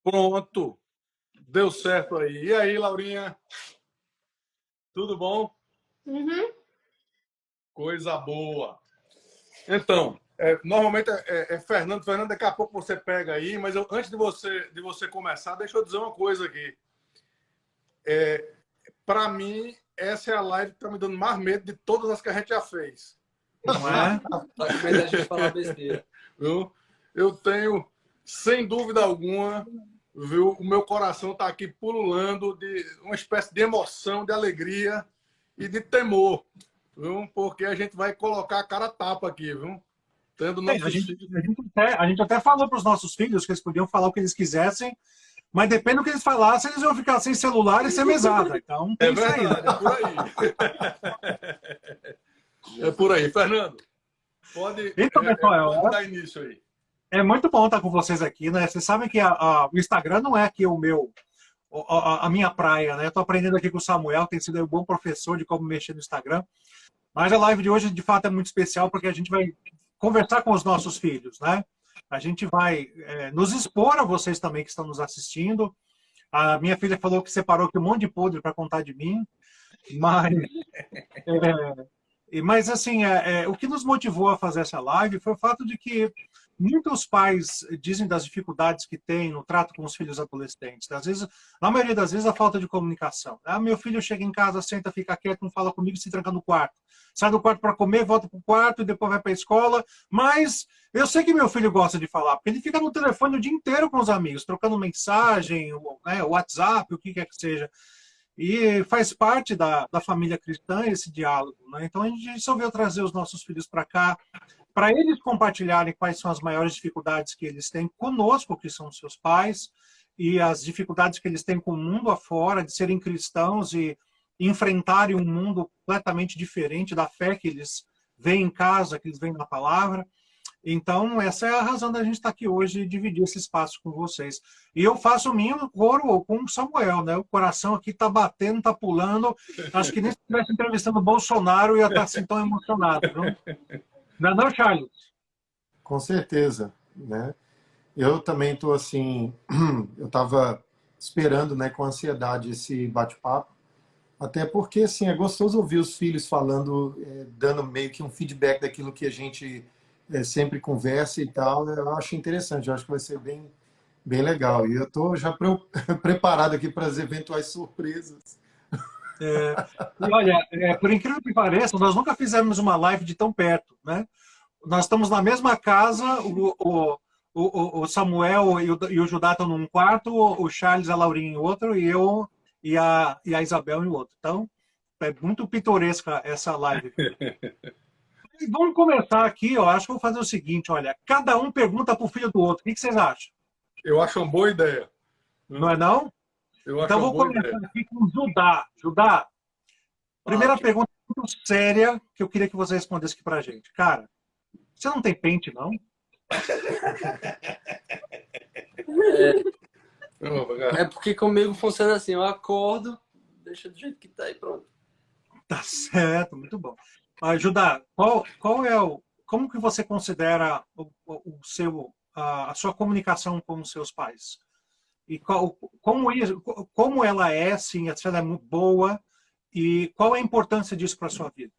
Pronto. Deu certo aí. E aí, Laurinha? Tudo bom? Uhum. Coisa boa. Então, normalmente é Fernando. Fernando, daqui a pouco você pega aí, mas antes de você começar, deixa eu dizer uma coisa aqui. Para mim, essa é a live que está me dando mais medo de todas as que a gente já fez. Não é? Tá com medo da gente falar besteira. Viu? Eu tenho, sem dúvida alguma, viu? O meu coração está aqui pululando de uma espécie de emoção, de alegria e de temor, viu? Porque a gente vai colocar a cara a tapa aqui, viu? Tendo Bem, nossos a gente até falou para os nossos filhos que eles podiam falar o que eles quisessem, mas depende do que eles falassem, eles iam ficar sem celular e sem mesada. Então, É tem saída. verdade, é por aí. É por aí. Fernando, pode, Então, pessoal, pode dar início aí. é muito bom estar com vocês aqui, né? Vocês sabem que o Instagram não é aqui a minha praia, né? Eu estou aprendendo aqui com o Samuel, tem sido um bom professor de como mexer no Instagram. Mas a live de hoje, de fato, é muito especial porque a gente vai conversar com os nossos filhos, né? A gente vai nos expor a vocês também que estão nos assistindo. A minha filha falou que separou aqui um monte de podre para contar de mim, mas... Mas, assim, o que nos motivou a fazer essa live foi o fato de que muitos pais dizem das dificuldades que têm no trato com os filhos adolescentes. Às vezes, na maioria das vezes, a falta de comunicação. Meu filho chega em casa, senta, fica quieto, não fala comigo, se tranca no quarto. Sai do quarto para comer, volta para o quarto e depois vai para a escola. Mas eu sei que meu filho gosta de falar, porque ele fica no telefone o dia inteiro com os amigos, trocando mensagem, WhatsApp, o que quer que seja. E faz parte da família cristã esse diálogo, né? Então a gente resolveu trazer os nossos filhos para cá, para eles compartilharem quais são as maiores dificuldades que eles têm conosco, que são seus pais, e as dificuldades que eles têm com o mundo afora, de serem cristãos e enfrentarem um mundo completamente diferente da fé que eles veem em casa, que eles veem na palavra. Então, essa é a razão da gente estar aqui hoje e dividir esse espaço com vocês. E eu faço o meu coro com o Samuel, né? O coração aqui está batendo, está pulando. Acho que nem se estivesse entrevistando o Bolsonaro, eu ia estar assim tão emocionado. Não é não, Charles? Com certeza, né? Eu também estou assim, eu estava esperando, né, com ansiedade esse bate-papo, até porque assim é gostoso ouvir os filhos falando, dando meio que um feedback daquilo que a gente sempre conversa e tal. Né? Eu acho interessante, eu acho que vai ser bem, bem legal. E eu estou já preparado aqui para as eventuais surpresas. E olha, por incrível que pareça, nós nunca fizemos uma live de tão perto, né? Nós estamos na mesma casa, o Samuel e o Judá estão num quarto, o Charles e a Laurinha em outro, e eu e a Isabel em outro. Então, é muito pitoresca essa live. E vamos começar aqui, ó. Acho que eu vou fazer o seguinte, olha, cada um pergunta para o filho do outro. O que vocês acham? Eu acho uma boa ideia. Não é não? Eu acho Então, uma vou boa começar ideia. aqui com o Judá. Judá, primeira pergunta muito séria que eu queria que você respondesse aqui pra gente. Cara, você não tem pente, não? É porque comigo funciona assim, eu acordo, deixa do jeito que tá e pronto. Tá certo, muito bom. Judá, como que você considera a sua comunicação com os seus pais? E como ela é, assim, se ela é muito boa, e qual é a importância disso para a sua vida?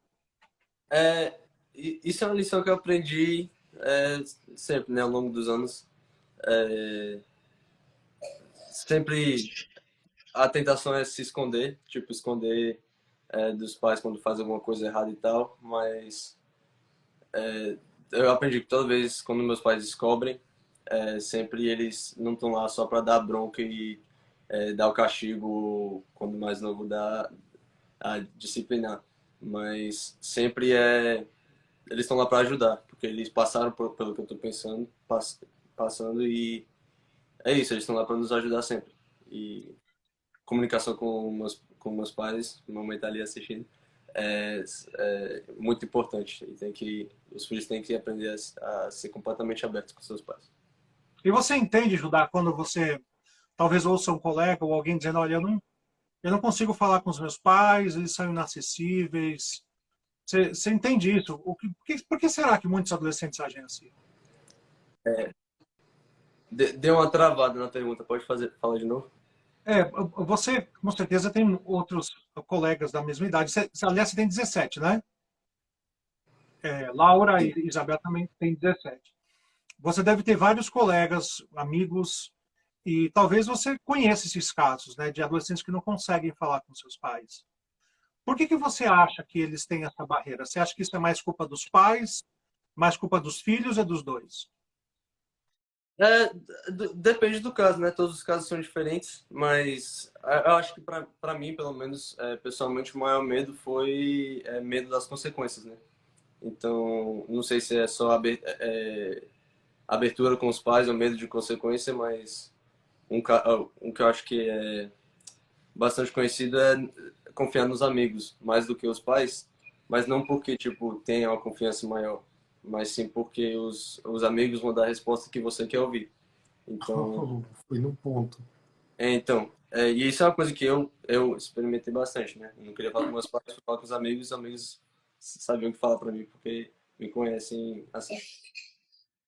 Isso é uma lição que eu aprendi sempre, né, ao longo dos anos. Sempre a tentação é se esconder, tipo, esconder dos pais quando faz alguma coisa errada e tal, mas eu aprendi que toda vez quando meus pais descobrem, sempre eles não estão lá só para dar bronca e dar o castigo quando mais novo, dar a disciplinar, mas sempre eles estão lá para ajudar, porque eles passaram pelo que eu estou pensando, passando, e é isso, eles estão lá para nos ajudar sempre. E comunicação com meus pais, mamãe tá ali assistindo, é muito importante. E os filhos têm que aprender a ser completamente abertos com seus pais. E você entende, Judá, quando você talvez ouça um colega ou alguém dizendo, olha, eu não consigo falar com os meus pais, eles são inacessíveis. Você entende isso? Por que será que muitos adolescentes agem assim? Deu uma travada na pergunta, pode falar de novo? Você, com certeza, tem outros colegas da mesma idade. Aliás, você tem 17, né? Laura e Isabel também têm 17. Você deve ter vários colegas, amigos, e talvez você conheça esses casos, né, de adolescentes que não conseguem falar com seus pais. Por que você acha que eles têm essa barreira? Você acha que isso é mais culpa dos pais, mais culpa dos filhos ou dos dois? Depende do caso, né? Todos os casos são diferentes, mas eu acho que para mim, pelo menos, pessoalmente, o maior medo foi medo das consequências, né? Então, não sei se é só abertura com os pais ou medo de consequência, mas um que eu acho que é bastante conhecido é confiar nos amigos mais do que os pais, mas não porque, tipo, tenha uma confiança maior, mas sim porque os amigos vão dar a resposta que você quer ouvir. Então, Fui no ponto. e isso é uma coisa que eu experimentei bastante, né? Eu não queria falar com meus pais, fui falar com os amigos sabiam o que falar para mim, porque me conhecem assim,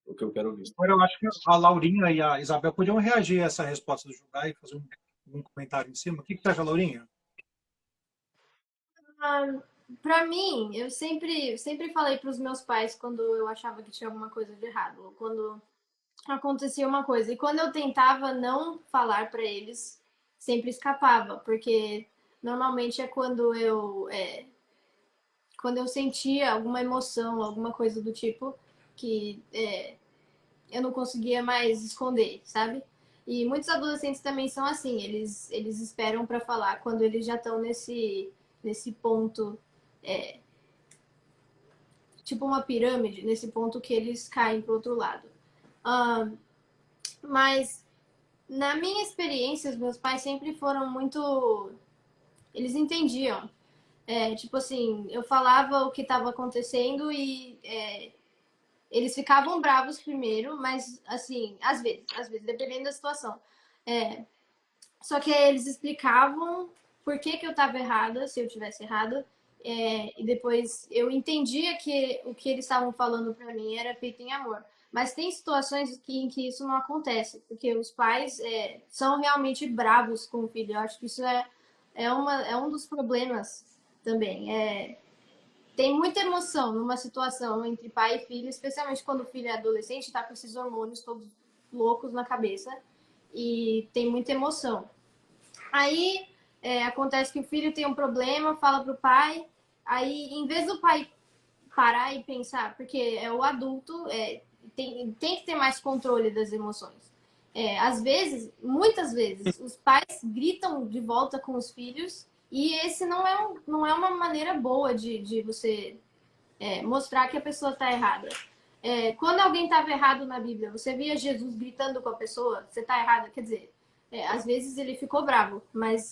o que eu quero ouvir. Agora, eu acho que a Laurinha e a Isabel podiam reagir a essa resposta do Judai e fazer um comentário em cima. O que você acha, Laurinha? Pra mim, eu sempre falei para os meus pais quando eu achava que tinha alguma coisa de errado, ou quando acontecia uma coisa. E quando eu tentava não falar para eles, sempre escapava, porque normalmente é quando eu sentia alguma emoção, alguma coisa do tipo, que eu não conseguia mais esconder, sabe? E muitos adolescentes também são assim, eles esperam para falar quando eles já estão nesse ponto, tipo uma pirâmide, nesse ponto que eles caem pro outro lado. Mas na minha experiência, os meus pais sempre foram muito. Eles entendiam. Tipo assim, eu falava o que estava acontecendo e eles ficavam bravos primeiro, mas assim, às vezes, dependendo da situação. Só que eles explicavam por que eu estava errada, se eu tivesse errada, e depois eu entendia que o que eles estavam falando para mim era feito em amor. Mas tem situações em que isso não acontece, porque os pais são realmente bravos com o filho. Eu acho que isso é um dos problemas também. Tem muita emoção numa situação entre pai e filho, especialmente quando o filho é adolescente, está com esses hormônios todos loucos na cabeça, e tem muita emoção. Aí acontece que o filho tem um problema, fala pro pai, aí em vez do pai parar e pensar, porque é o adulto, tem que ter mais controle das emoções. Às vezes, muitas vezes, os pais gritam de volta com os filhos e esse não é uma maneira boa de você mostrar que a pessoa está errada. Quando alguém estava errado na Bíblia, você via Jesus gritando com a pessoa, você está errada, quer dizer, às vezes ele ficou bravo, mas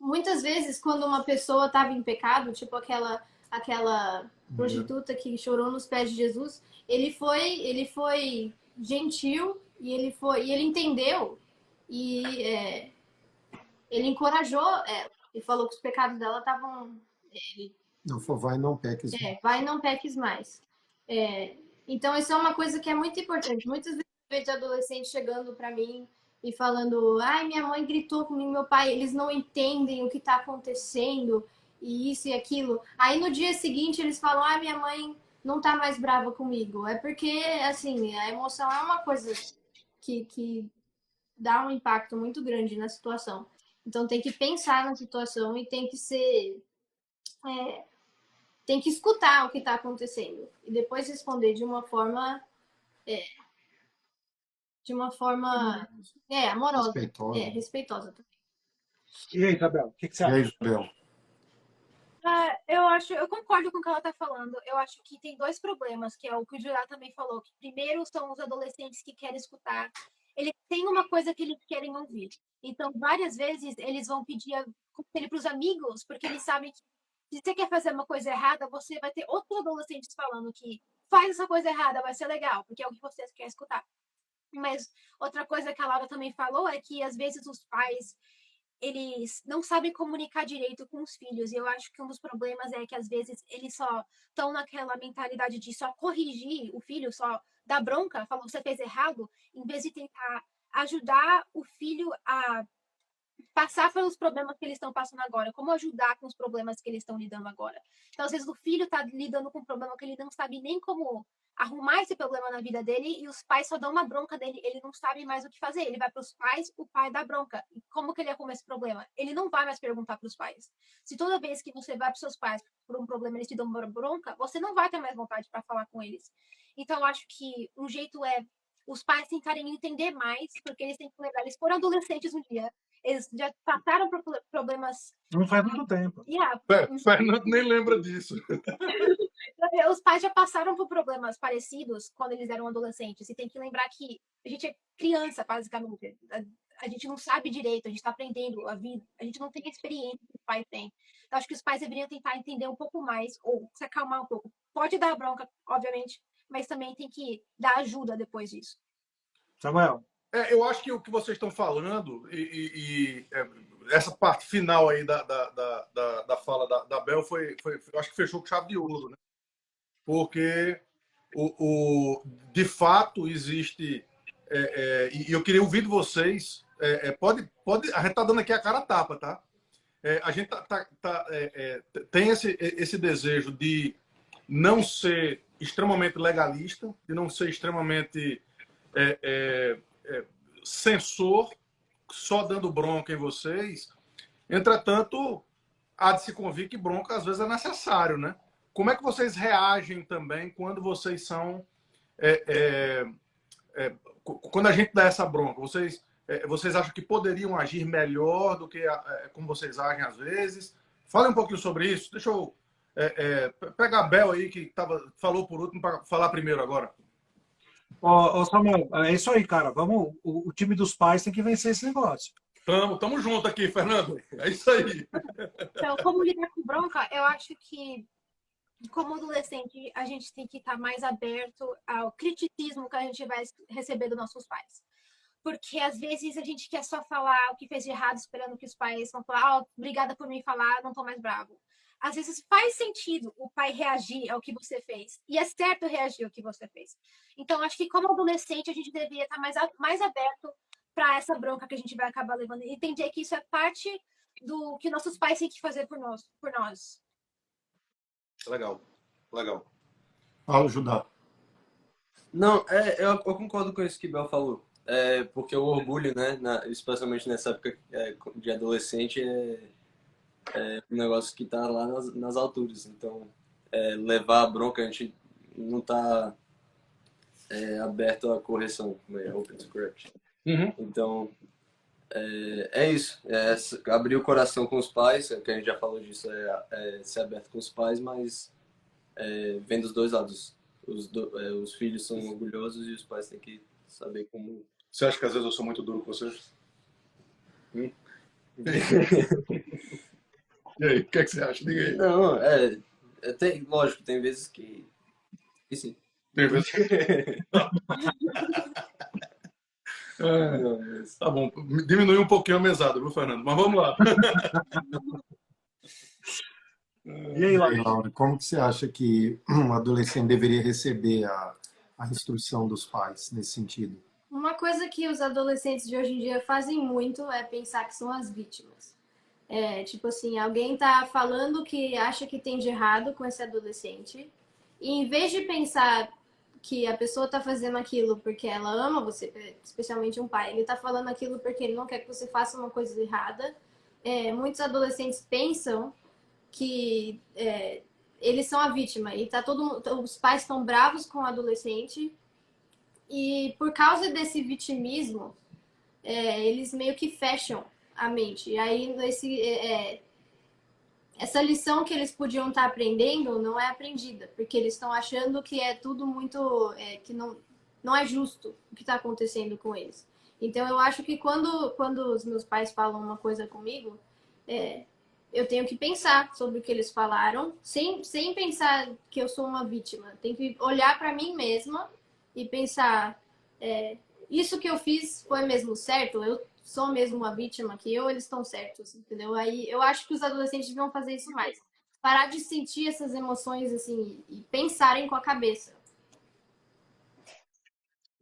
muitas vezes quando uma pessoa estava em pecado, tipo aquela prostituta que chorou nos pés de Jesus, ele foi gentil e ele entendeu e ele encorajou ela e falou que os pecados dela estavam Não for vai, não peques. vai e não peques mais. Então, isso é uma coisa que é muito importante. Muitas vezes eu vejo adolescentes chegando para mim e falando: ai, minha mãe gritou comigo, meu pai, eles não entendem o que está acontecendo, e isso e aquilo. Aí no dia seguinte eles falam: ai, minha mãe não tá mais brava comigo. É porque, assim, a emoção é uma coisa que dá um impacto muito grande na situação. Então, tem que pensar na situação e tem que ser. Tem que escutar o que está acontecendo e depois responder de uma forma amorosa, Respeitosa. respeitosa também. E aí, Isabel, o que você E aí, acha? Isabel? Eu concordo com o que ela está falando. Eu acho que tem dois problemas, que é o que o Jurá também falou, que primeiro são os adolescentes que querem escutar. Eles têm uma coisa que eles querem ouvir. Então, várias vezes, eles vão pedir conselho para os amigos, porque eles sabem que se você quer fazer uma coisa errada, você vai ter outros adolescentes falando que faz essa coisa errada, vai ser legal, porque é o que você quer escutar. Mas outra coisa que a Laura também falou é que, às vezes, os pais eles não sabem comunicar direito com os filhos. E eu acho que um dos problemas é que, às vezes, eles só estão naquela mentalidade de só corrigir o filho, só dar bronca, falar você fez errado, em vez de tentar ajudar o filho a passar pelos problemas que eles estão passando agora, como ajudar com os problemas que eles estão lidando agora. Então, às vezes, o filho está lidando com um problema que ele não sabe nem como arrumar esse problema na vida dele e os pais só dão uma bronca dele, ele não sabe mais o que fazer. Ele vai para os pais, o pai dá bronca. E como que ele arruma esse problema? Ele não vai mais perguntar para os pais. Se toda vez que você vai para os seus pais por um problema eles te dão uma bronca, você não vai ter mais vontade para falar com eles. Então, eu acho que um jeito é os pais tentarem entender mais, porque eles têm que lembrar, eles foram adolescentes um dia, eles já passaram por problemas. Não faz muito tempo. Fernando nem lembra disso. Os pais já passaram por problemas parecidos quando eles eram adolescentes. E tem que lembrar que a gente é criança, basicamente. A gente não sabe direito, a gente está aprendendo a vida. A gente não tem a experiência que os pais têm. Então, acho que os pais deveriam tentar entender um pouco mais, ou se acalmar um pouco. Pode dar bronca, obviamente, mas também tem que dar ajuda depois disso. Samuel. Eu acho que o que vocês estão falando, essa parte final aí da fala da Bel eu acho que fechou com chave de ouro, né? Porque de fato existe, e eu queria ouvir de vocês, a gente está dando aqui a cara a tapa, tá? A gente tem esse desejo de não ser extremamente legalista, de não ser extremamente censor, só dando bronca em vocês. Entretanto, há de se convir que bronca às vezes é necessário, né? Como é que vocês reagem também quando vocês são... quando a gente dá essa bronca, vocês acham que poderiam agir melhor do que como vocês agem às vezes? Fale um pouquinho sobre isso. Deixa eu pegar a Bel aí, que falou por último, para falar primeiro agora. Samuel, é isso aí, cara. Vamos, o time dos pais tem que vencer esse negócio. Tamo junto aqui, Fernando. É isso aí. Então, como lidar com bronca, eu acho que, como adolescente, a gente tem que estar mais aberto ao criticismo que a gente vai receber dos nossos pais. Porque, às vezes, a gente quer só falar o que fez de errado, esperando que os pais vão falar, obrigada por me falar, não tô mais bravo. Às vezes faz sentido o pai reagir ao que você fez. E é certo reagir ao que você fez. Então, acho que como adolescente, a gente deveria estar mais aberto para essa bronca que a gente vai acabar levando. E entender que isso é parte do que nossos pais têm que fazer por nós. Legal. Fala, Judá. Não, eu concordo com isso que Bel falou. Porque o orgulho, né, especialmente nessa época de adolescente, é um negócio que tá lá nas alturas. Então, levar a bronca, a gente não tá aberto à correção, né, open to correction. Uhum. Então, é isso. Abrir o coração com os pais, que a gente já falou disso, ser aberto com os pais, mas vem dos dois lados. Os filhos são orgulhosos e os pais têm que saber como... Você acha que às vezes eu sou muito duro com vocês? E aí, o que você acha? Diga aí. Não, lógico, tem vezes que sim. Tem vezes que... Tá bom, diminuiu um pouquinho a mesada, viu, Fernando? Mas vamos lá. E aí, Laura, como que você acha que um adolescente deveria receber a instrução dos pais nesse sentido? Uma coisa que os adolescentes de hoje em dia fazem muito é pensar que são as vítimas. Tipo assim, alguém tá falando o que acha que tem de errado com esse adolescente, e em vez de pensar que a pessoa tá fazendo aquilo porque ela ama você, especialmente um pai, ele tá falando aquilo porque ele não quer que você faça uma coisa errada. Muitos adolescentes pensam que eles são a vítima e os pais estão bravos com o adolescente, e por causa desse vitimismo, eles meio que fecham a mente. E aí essa lição que eles podiam estar aprendendo não é aprendida, porque eles estão achando que é tudo muito... que não é justo o que está acontecendo com eles. Então, eu acho que quando os meus pais falam uma coisa comigo, eu tenho que pensar sobre o que eles falaram, sem pensar que eu sou uma vítima. Tenho que olhar para mim mesma e pensar, isso que eu fiz foi mesmo certo? sou mesmo uma vítima aqui, ou eles estão certos, entendeu? Aí eu acho que os adolescentes deviam fazer isso mais. Parar de sentir essas emoções, assim, e pensarem com a cabeça.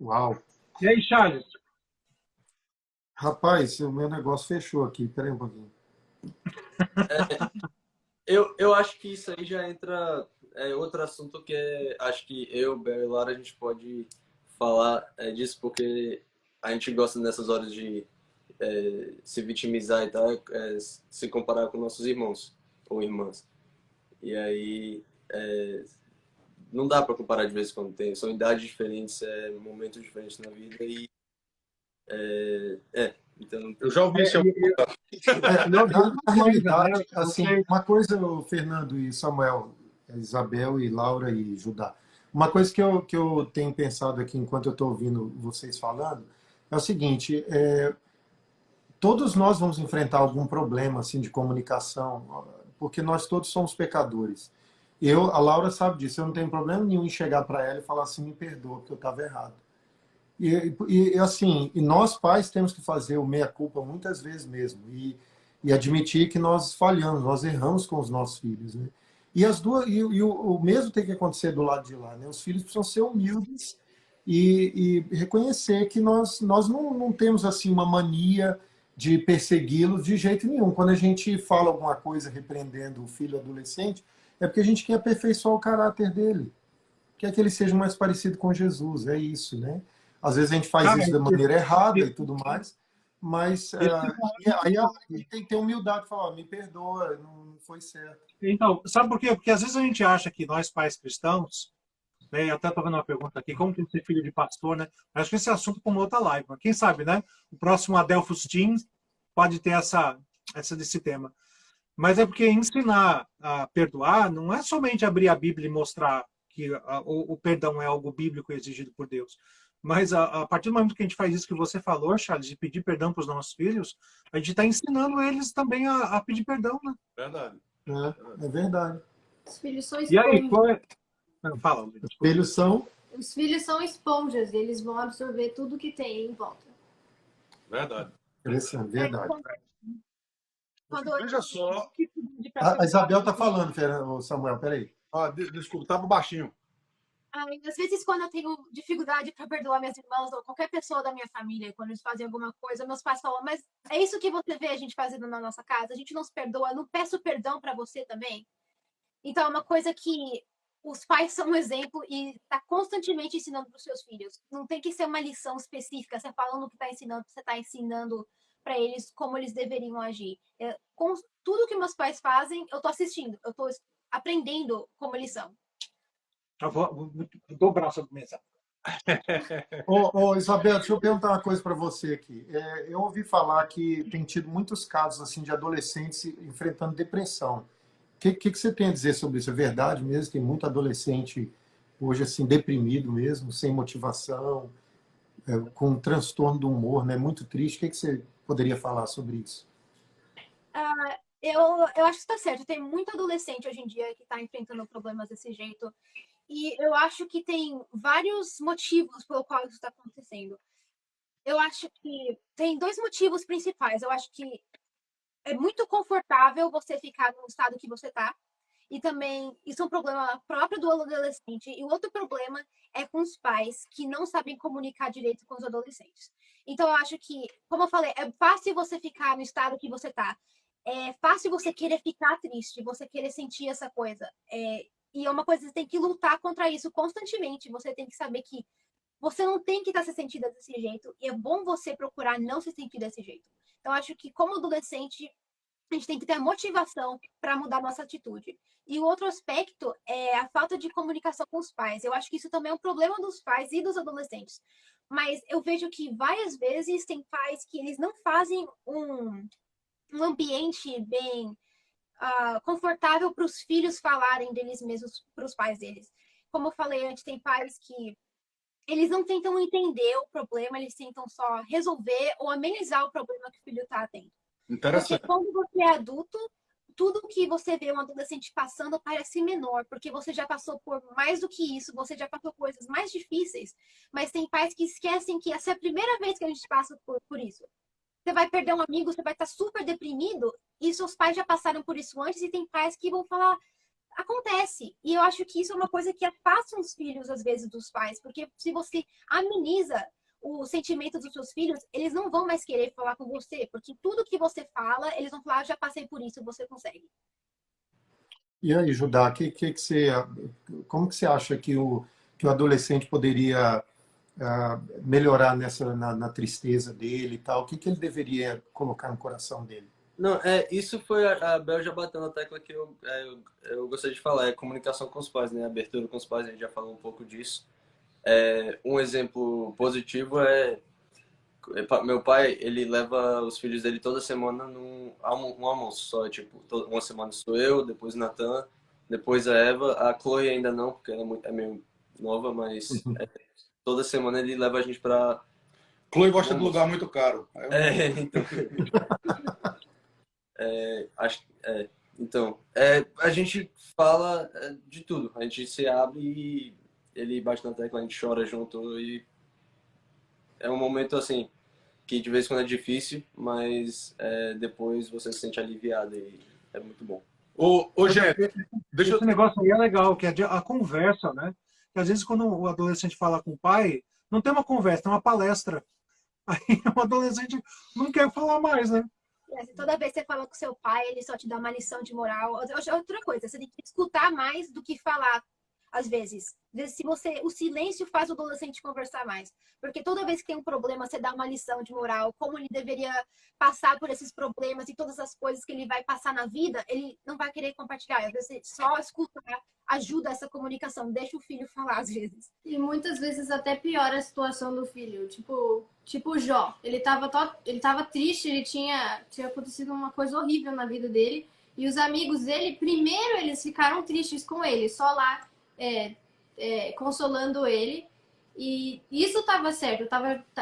Uau. E aí, Charles? Rapaz, o meu negócio fechou aqui. Peraí um pouquinho. Eu acho que isso aí já entra outro assunto que acho que eu, Bel e Lara, a gente pode falar disso, porque a gente gosta nessas horas de se vitimizar e tal, se comparar com nossos irmãos ou irmãs. E aí não dá para comparar de vez em quando tem, são idades diferentes, momentos diferentes na vida e então Eu já ouvi isso. Na realidade, assim, uma coisa, o Fernando e Samuel, Isabel e Laura e Judá, uma coisa que eu tenho pensado aqui enquanto eu estou ouvindo vocês falando é o seguinte: todos nós vamos enfrentar algum problema assim de comunicação, porque nós todos somos pecadores. A Laura sabe disso. Eu não tenho problema nenhum em chegar para ela e falar assim: me perdoa, porque eu estava errado. Assim, e nós pais temos que fazer o meia-culpa muitas vezes mesmo e admitir que nós falhamos, nós erramos com os nossos filhos, né? E as duas o mesmo tem que acontecer do lado de lá, né? Os filhos precisam ser humildes e reconhecer que nós não temos assim uma mania de persegui-los de jeito nenhum. Quando a gente fala alguma coisa repreendendo o filho adolescente, é porque a gente quer aperfeiçoar o caráter dele, quer que ele seja mais parecido com Jesus, é isso, né? Às vezes a gente faz isso da maneira errada e tudo mais, mas aí a gente tem que ter humildade e falar: me perdoa, não foi certo. Então, sabe por quê? Porque às vezes a gente acha que nós, pais cristãos, né, eu até estou vendo uma pergunta aqui, como tem que ser filho de pastor, né? Acho que esse assunto é para uma outra live, mas quem sabe, né? O próximo Adelphos Teens pode ter desse tema. Mas é porque ensinar a perdoar não é somente abrir a Bíblia e mostrar que o perdão é algo bíblico exigido por Deus. Mas a partir do momento que a gente faz isso que você falou, Charles, de pedir perdão para os nossos filhos, a gente está ensinando eles também a pedir perdão, né? Verdade. É verdade. Os filhos são E aí, esponjas. Fala, Luiz. Os filhos são... Os filhos são esponjas, eles vão absorver tudo que tem em volta. Verdade. Interessante, verdade. Veja só. A Isabel está falando, Samuel, peraí. Desculpa, estava baixinho. Às vezes, quando eu tenho dificuldade para perdoar minhas irmãs ou qualquer pessoa da minha família, quando eles fazem alguma coisa, meus pais falam: mas é isso que você vê a gente fazendo na nossa casa? A gente não se perdoa, eu não peço perdão para você também? Então, é uma coisa que os pais são um exemplo e tá constantemente ensinando para os seus filhos. Não tem que ser uma lição específica, você falando o que está ensinando, você está ensinando para eles como eles deveriam agir. Com tudo que meus pais fazem, eu tô assistindo, eu tô aprendendo como eles são. Eu vou dobrar essa mesa. Isabel, deixa eu perguntar uma coisa para você aqui. Eu ouvi falar que tem tido muitos casos assim de adolescentes enfrentando depressão. O que você tem a dizer sobre isso? É verdade mesmo? Tem muito adolescente hoje assim deprimido mesmo, sem motivação, com um transtorno do humor, né? Muito triste. O que você poderia falar sobre isso? Eu acho que está certo. Tem muito adolescente hoje em dia que está enfrentando problemas desse jeito. E eu acho que tem vários motivos pelo qual isso está acontecendo. Eu acho que tem dois motivos principais. Eu acho que é muito confortável você ficar no estado que você está. E também, isso é um problema próprio do adolescente. E o outro problema é com os pais que não sabem comunicar direito com os adolescentes. Então, eu acho que, como eu falei, é fácil você ficar no estado que você está. É fácil você querer ficar triste, você querer sentir essa coisa. E é uma coisa que você tem que lutar contra isso constantemente. Você tem que saber que você não tem que estar se sentindo desse jeito. E é bom você procurar não se sentir desse jeito. Então, acho que como adolescente, a gente tem que ter a motivação para mudar nossa atitude. E o outro aspecto é a falta de comunicação com os pais. Eu acho que isso também é um problema dos pais e dos adolescentes. Mas eu vejo que várias vezes tem pais que eles não fazem um ambiente bem confortável para os filhos falarem deles mesmos para os pais deles. Como eu falei antes, tem pais que eles não tentam entender o problema, eles tentam só resolver ou amenizar o problema que o filho está tendo. Porque quando você é adulto, tudo que você vê um adolescente passando parece menor, porque você já passou por mais do que isso, você já passou coisas mais difíceis, mas tem pais que esquecem que essa é a primeira vez que a gente passa por isso. você vai perder um amigo, você vai estar super deprimido, e seus pais já passaram por isso antes, e tem pais que vão falar, acontece. E eu acho que isso é uma coisa que afasta os filhos, às vezes, dos pais, porque se você ameniza o sentimento dos seus filhos, eles não vão mais querer falar com você, porque tudo que você fala, eles vão falar, já passei por isso, você consegue. E aí, Judá, como que você acha que o adolescente poderia melhorar na tristeza dele e tal? O que ele deveria colocar no coração dele? Não, isso foi a Bel já bateu na tecla que eu gostaria de falar, é comunicação com os pais, né? Abertura com os pais, a gente já falou um pouco disso. Um exemplo positivo meu pai, ele leva os filhos dele toda semana um almoço só, tipo, uma semana sou eu, depois o Natan, depois a Eva, a Chloe ainda não, porque ela é meio nova, mas toda semana ele leva a gente pra Chloe gosta de lugar muito caro. então, então, a gente fala de tudo. A gente se abre e ele bate na tecla, a gente chora junto e é um momento assim que de vez em quando é difícil, mas depois você se sente aliviado e é muito bom. Gente, deixa Esse negócio aí é legal, que é a conversa, né? Que às vezes quando o adolescente fala com o pai, não tem uma conversa, tem uma palestra. Aí o adolescente não quer falar mais, né? Toda vez que você fala com seu pai, ele só te dá uma lição de moral. Outra coisa, você tem que escutar mais do que falar, às vezes. Se o silêncio faz o adolescente conversar mais. Porque toda vez que tem um problema, você dá uma lição de moral, como ele deveria passar por esses problemas e todas as coisas que ele vai passar na vida, ele não vai querer compartilhar. Às vezes, só escutar ajuda essa comunicação, deixa o filho falar, às vezes. E muitas vezes até piora a situação do filho. Tipo o Jó. Ele tava triste, tinha acontecido uma coisa horrível na vida dele. E os amigos dele, primeiro eles ficaram tristes com ele, só lá consolando ele. E isso estava certo,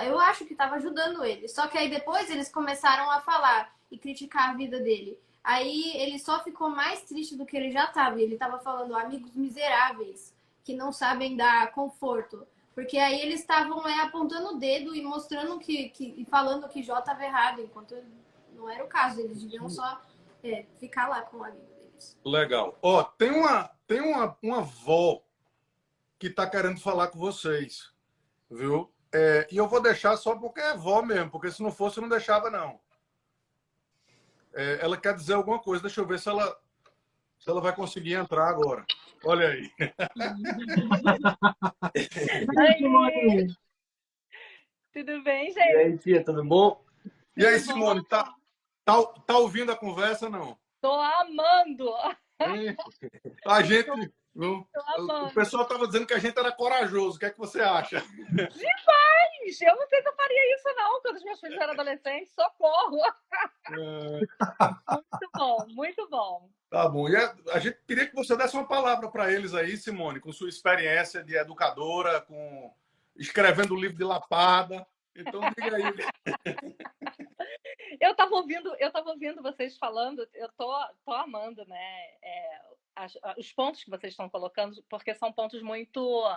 eu acho que estava ajudando ele. Só que aí depois eles começaram a falar e criticar a vida dele. Aí ele só ficou mais triste do que ele já estava. Ele estava falando amigos miseráveis que não sabem dar conforto. Porque aí eles estavam apontando o dedo e mostrando e falando que Jó estava errado, enquanto não era o caso. Eles deviam só ficar lá com o amigo deles. Legal. Tem uma avó que está querendo falar com vocês, viu? E eu vou deixar só porque é vó mesmo, porque se não fosse eu não deixava, não. Ela quer dizer alguma coisa, deixa eu ver se ela vai conseguir entrar agora. Olha aí. Oi, tudo bem, E gente? aí, tia, tudo bom? E aí, Simone, tá ouvindo a conversa, não? Tô amando! A gente... Tô amando. O pessoal estava dizendo que a gente era corajoso. O que é que você acha? Demais! Eu não sei se eu faria isso, não, quando os meus filhos eram adolescentes. Socorro! Muito bom, muito bom. Tá bom. E a gente queria que você desse uma palavra para eles aí, Simone, com sua experiência de educadora, escrevendo o livro de Lapada. Então, diga aí. Eu tava ouvindo vocês falando, eu tô amando, né? Os pontos que vocês estão colocando, porque são pontos muito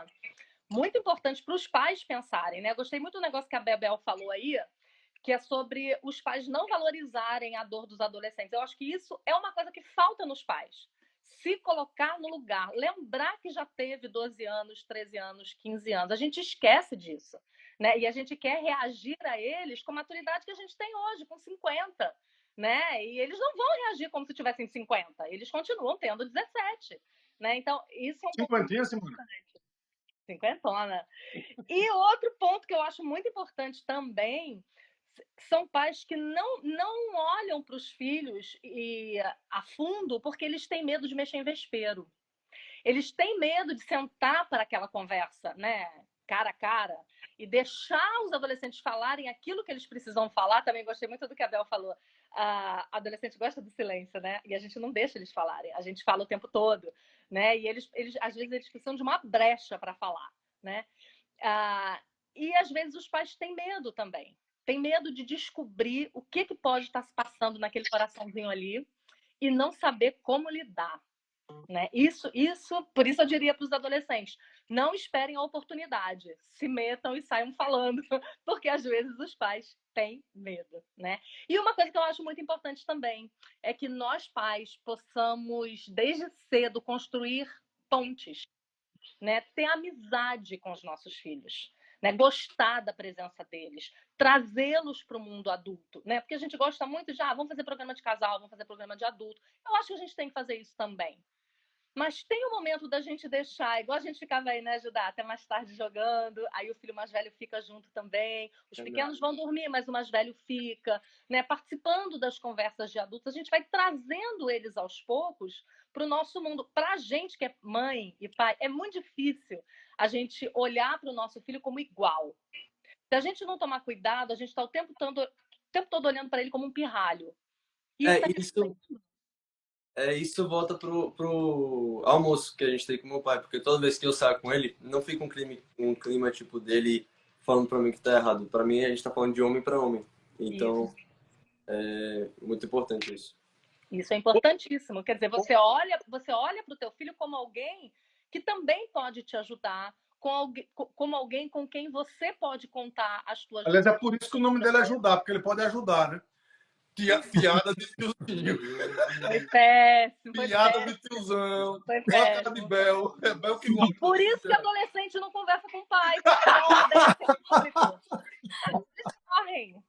importantes para os pais pensarem, né? Eu gostei muito do negócio que a Bebel falou aí, que é sobre os pais não valorizarem a dor dos adolescentes. Eu acho que isso é uma coisa que falta nos pais. Se colocar no lugar, lembrar que já teve 12 anos, 13 anos, 15 anos. A gente esquece disso, né? E a gente quer reagir a eles com a maturidade que a gente tem hoje, com 50, né? E eles não vão reagir como se tivessem 50. Eles continuam tendo 17, né? Então, isso é um ponto Cinquentinha, Simone? importante. Cinquentona. E outro ponto que eu acho muito importante também são pais que não olham para os filhos a fundo porque eles têm medo de mexer em vespeiro. Eles têm medo de sentar para aquela conversa, né? Cara a cara, e deixar os adolescentes falarem aquilo que eles precisam falar. Também gostei muito do que a Bel falou. A adolescente gosta do silêncio, né? E a gente não deixa eles falarem. A gente fala o tempo todo, né? E eles às vezes, eles precisam de uma brecha para falar, né? E às vezes os pais têm medo também. Tem medo de descobrir o que pode estar se passando naquele coraçãozinho ali e não saber como lidar, né? Por isso eu diria para os adolescentes, Não esperem a oportunidade, se metam e saiam falando, porque às vezes os pais têm medo, né? E uma coisa que eu acho muito importante também é que nós pais possamos, desde cedo, construir pontes, né? Ter amizade com os nossos filhos, né? Gostar da presença deles, trazê-los para o mundo adulto, né? Porque a gente gosta muito de, vamos fazer programa de casal, vamos fazer programa de adulto. Eu acho que a gente tem que fazer isso também. Mas tem um momento da gente deixar, igual a gente ficava aí, né, Judá, até mais tarde jogando, aí o filho mais velho fica junto também, os pequenos vão dormir, mas o mais velho fica, né, participando das conversas de adultos, a gente vai trazendo eles aos poucos para o nosso mundo. Para a gente que é mãe e pai, é muito difícil a gente olhar para o nosso filho como igual. Se a gente não tomar cuidado, a gente está o tempo todo olhando para ele como um pirralho. E isso volta pro almoço que a gente tem com meu pai, porque toda vez que eu saio com ele, não fica um clima tipo dele falando pra mim que tá errado. Pra mim, a gente tá falando de homem pra homem. Então, é muito importante isso. Isso é importantíssimo. Quer dizer, você olha pro teu filho como alguém que também pode te ajudar, como alguém com quem você pode contar as tuas... Aliás, é por isso que o nome dele é ajudar, porque ele pode ajudar, né? Piada de tiozinho. Foi péssimo. Piada de tiozão. Foi Placa de Bel. É Bel que gosta. Por isso que adolescente não conversa com o pai. Não, deve ser público. Eles correm.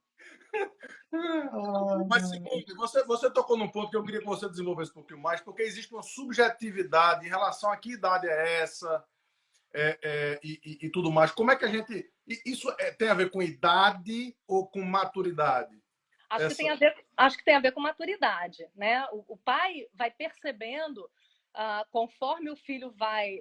Mas, Simone, você tocou num ponto que eu queria que você desenvolvesse um pouquinho mais, porque existe uma subjetividade em relação a que idade é essa e tudo mais. Como é que a gente... Isso tem a ver com idade ou com maturidade? Acho que tem a ver com maturidade, né? O pai vai percebendo, conforme o filho vai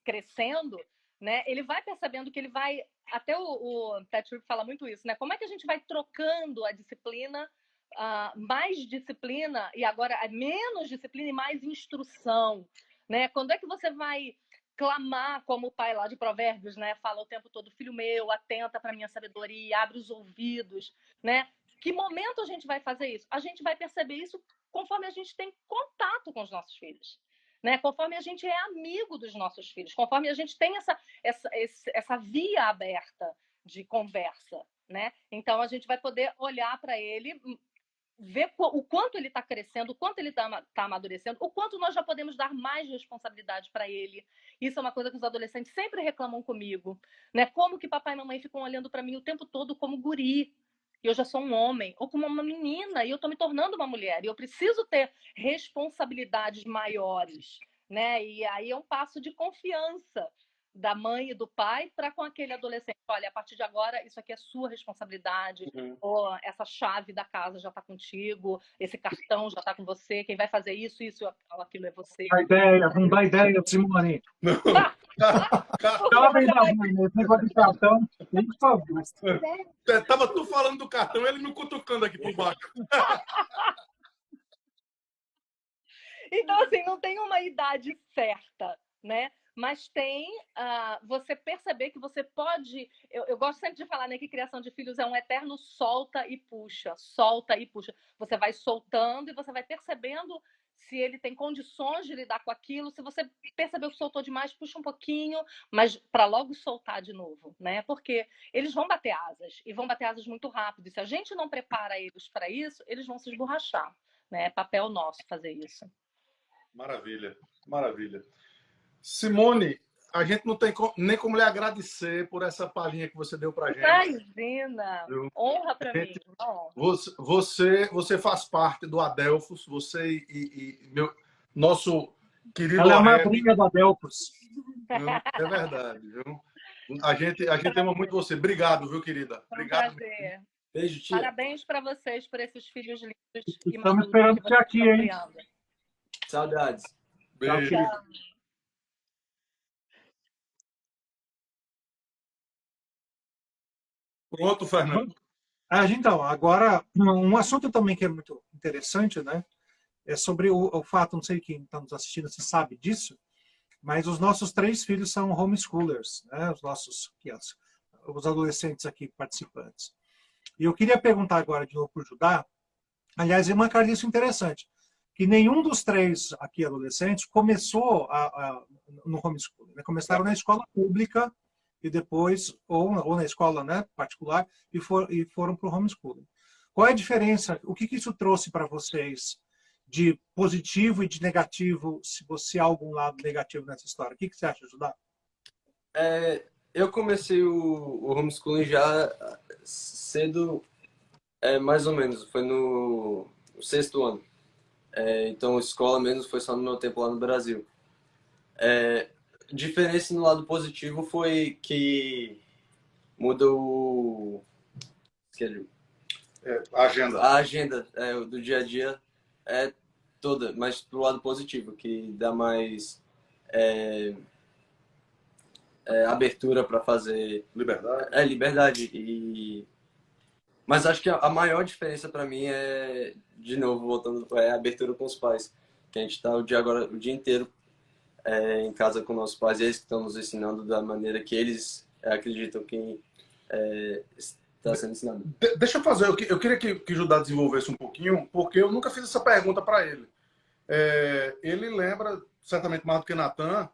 crescendo, né? Ele vai percebendo que ele vai... Até o Patrick fala muito isso, né? Como é que a gente vai trocando a disciplina, mais disciplina e agora menos disciplina e mais instrução, né? Quando é que você vai clamar, como o pai lá de Provérbios, né? Fala o tempo todo, filho meu, atenta para minha sabedoria, abre os ouvidos, né? Que momento a gente vai fazer isso? A gente vai perceber isso conforme a gente tem contato com os nossos filhos, né? Conforme a gente é amigo dos nossos filhos, conforme a gente tem essa via aberta de conversa, né? Então, a gente vai poder olhar para ele, ver o quanto ele está crescendo, o quanto ele está amadurecendo, o quanto nós já podemos dar mais responsabilidade para ele. Isso é uma coisa que os adolescentes sempre reclamam comigo, né? Como que papai e mamãe ficam olhando para mim o tempo todo como guri, e eu já sou um homem, ou como uma menina, e eu estou me tornando uma mulher, e eu preciso ter responsabilidades maiores, né? E aí é um passo de confiança da mãe e do pai para com aquele adolescente. Olha, a partir de agora, isso aqui é sua responsabilidade, ou essa chave da casa já está contigo, esse cartão já está com você, quem vai fazer isso, aquilo é você. Não dá ideia, Simone. Não. Jovem da mãe, esse negócio de cartão, tem que fazer. Tava tu falando do cartão, ele me cutucando aqui por baixo. Então, assim, não tem uma idade certa, né? Mas tem você perceber que você pode... Eu gosto sempre de falar, né, que criação de filhos é um eterno solta e puxa, solta e puxa. Você vai soltando e você vai percebendo se ele tem condições de lidar com aquilo. Se você percebeu que soltou demais, puxa um pouquinho, mas para logo soltar de novo, né? Porque eles vão bater asas, e vão bater asas muito rápido. E se a gente não prepara eles para isso, eles vão se esborrachar, né? É papel nosso fazer isso. Maravilha, maravilha. Simone, a gente não tem nem como lhe agradecer por essa palhinha que você deu pra gente. Imagina! Honra para mim. Você faz parte do Adelphos, você nosso querido... Ela é a madrinha do Adelphos. É verdade, viu? A gente ama muito você. Obrigado, viu, querida? Obrigado. Um prazer. Beijo, tia. Parabéns para vocês por esses filhos lindos. Estamos esperando você aqui, hein? Saudades. Beijo. Tchau. Pronto, Fernando. Então, agora, um assunto também que é muito interessante, né? É sobre o fato, não sei quem está nos assistindo se sabe disso, mas os nossos 3 filhos são homeschoolers, né? Os adolescentes aqui participantes. E eu queria perguntar agora de novo para o Judá, aliás, é uma característica interessante. que nenhum dos três aqui adolescentes começou no homeschooling, né? Começaram na escola pública e depois, ou na escola, né, particular, e foram para o homeschooling. Qual é a diferença? O que isso trouxe para vocês de positivo e de negativo, se há algum lado negativo nessa história? O que você acha, Judá? Eu comecei o homeschooling já cedo, mais ou menos, foi no 6º ano. Então, escola mesmo foi só no meu tempo lá no Brasil. Diferença no lado positivo foi que muda A agenda. a agenda do dia a dia toda, mas pro lado positivo, que dá mais abertura para fazer Liberdade. liberdade. Mas acho que a maior diferença para mim de novo, voltando, a abertura com os pais. Que a gente está o dia inteiro em casa com nossos pais, e eles que estão nos ensinando da maneira que eles acreditam que está sendo ensinado. Deixa eu fazer, eu queria que Judá desenvolvesse um pouquinho, porque eu nunca fiz essa pergunta para ele. Ele lembra, certamente mais do que Natan,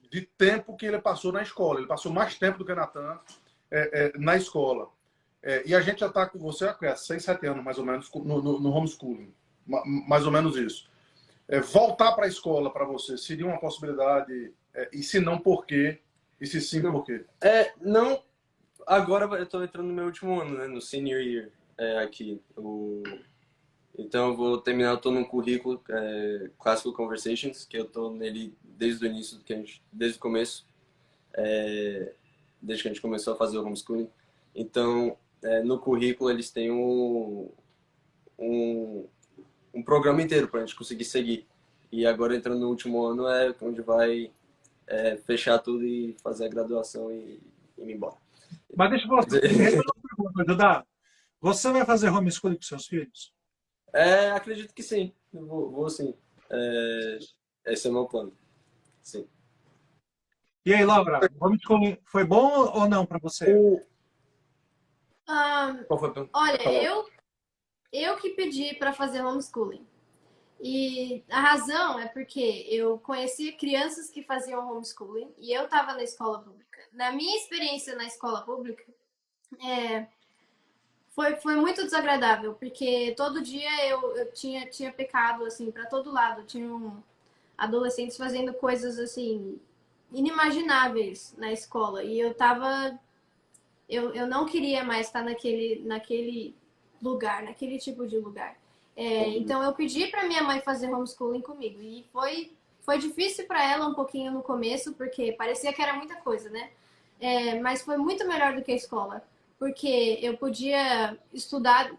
de tempo que ele passou na escola. Ele passou mais tempo do que Natan na escola. E a gente já está com você há 6, 7 anos, mais ou menos, no homeschooling. Mais ou menos isso. Voltar para a escola para você seria uma possibilidade? E se não, por quê? E se sim, por quê? Não, agora eu estou entrando no meu último ano, né, no senior year aqui. Então eu vou terminar, eu estou num currículo Classical Conversations, que eu estou nele desde o início, desde o começo, desde que a gente começou a fazer o homeschooling. Então, no currículo eles têm um programa inteiro para a gente conseguir seguir. E agora, entrando no último ano, é onde vai fechar tudo e fazer a graduação e ir embora. Mas deixa eu falar, Judá, você vai fazer homeschooling com seus filhos? Acredito que sim. Eu vou sim. Esse é o meu plano. Sim. E aí, Laura, o homeschooling foi bom ou não para você? Qual foi a pergunta? Olha, eu que pedi para fazer homeschooling. E a razão é porque eu conhecia crianças que faziam homeschooling e eu estava na escola pública. Na minha experiência na escola pública, foi muito desagradável, porque todo dia eu tinha pecado, assim, para todo lado. Tinham adolescentes fazendo coisas, assim, inimagináveis na escola. E eu não queria mais estar naquele lugar, naquele tipo de lugar. Então eu pedi para minha mãe fazer homeschooling comigo e foi difícil para ela um pouquinho no começo, porque parecia que era muita coisa, né? Mas foi muito melhor do que a escola, porque eu podia estudar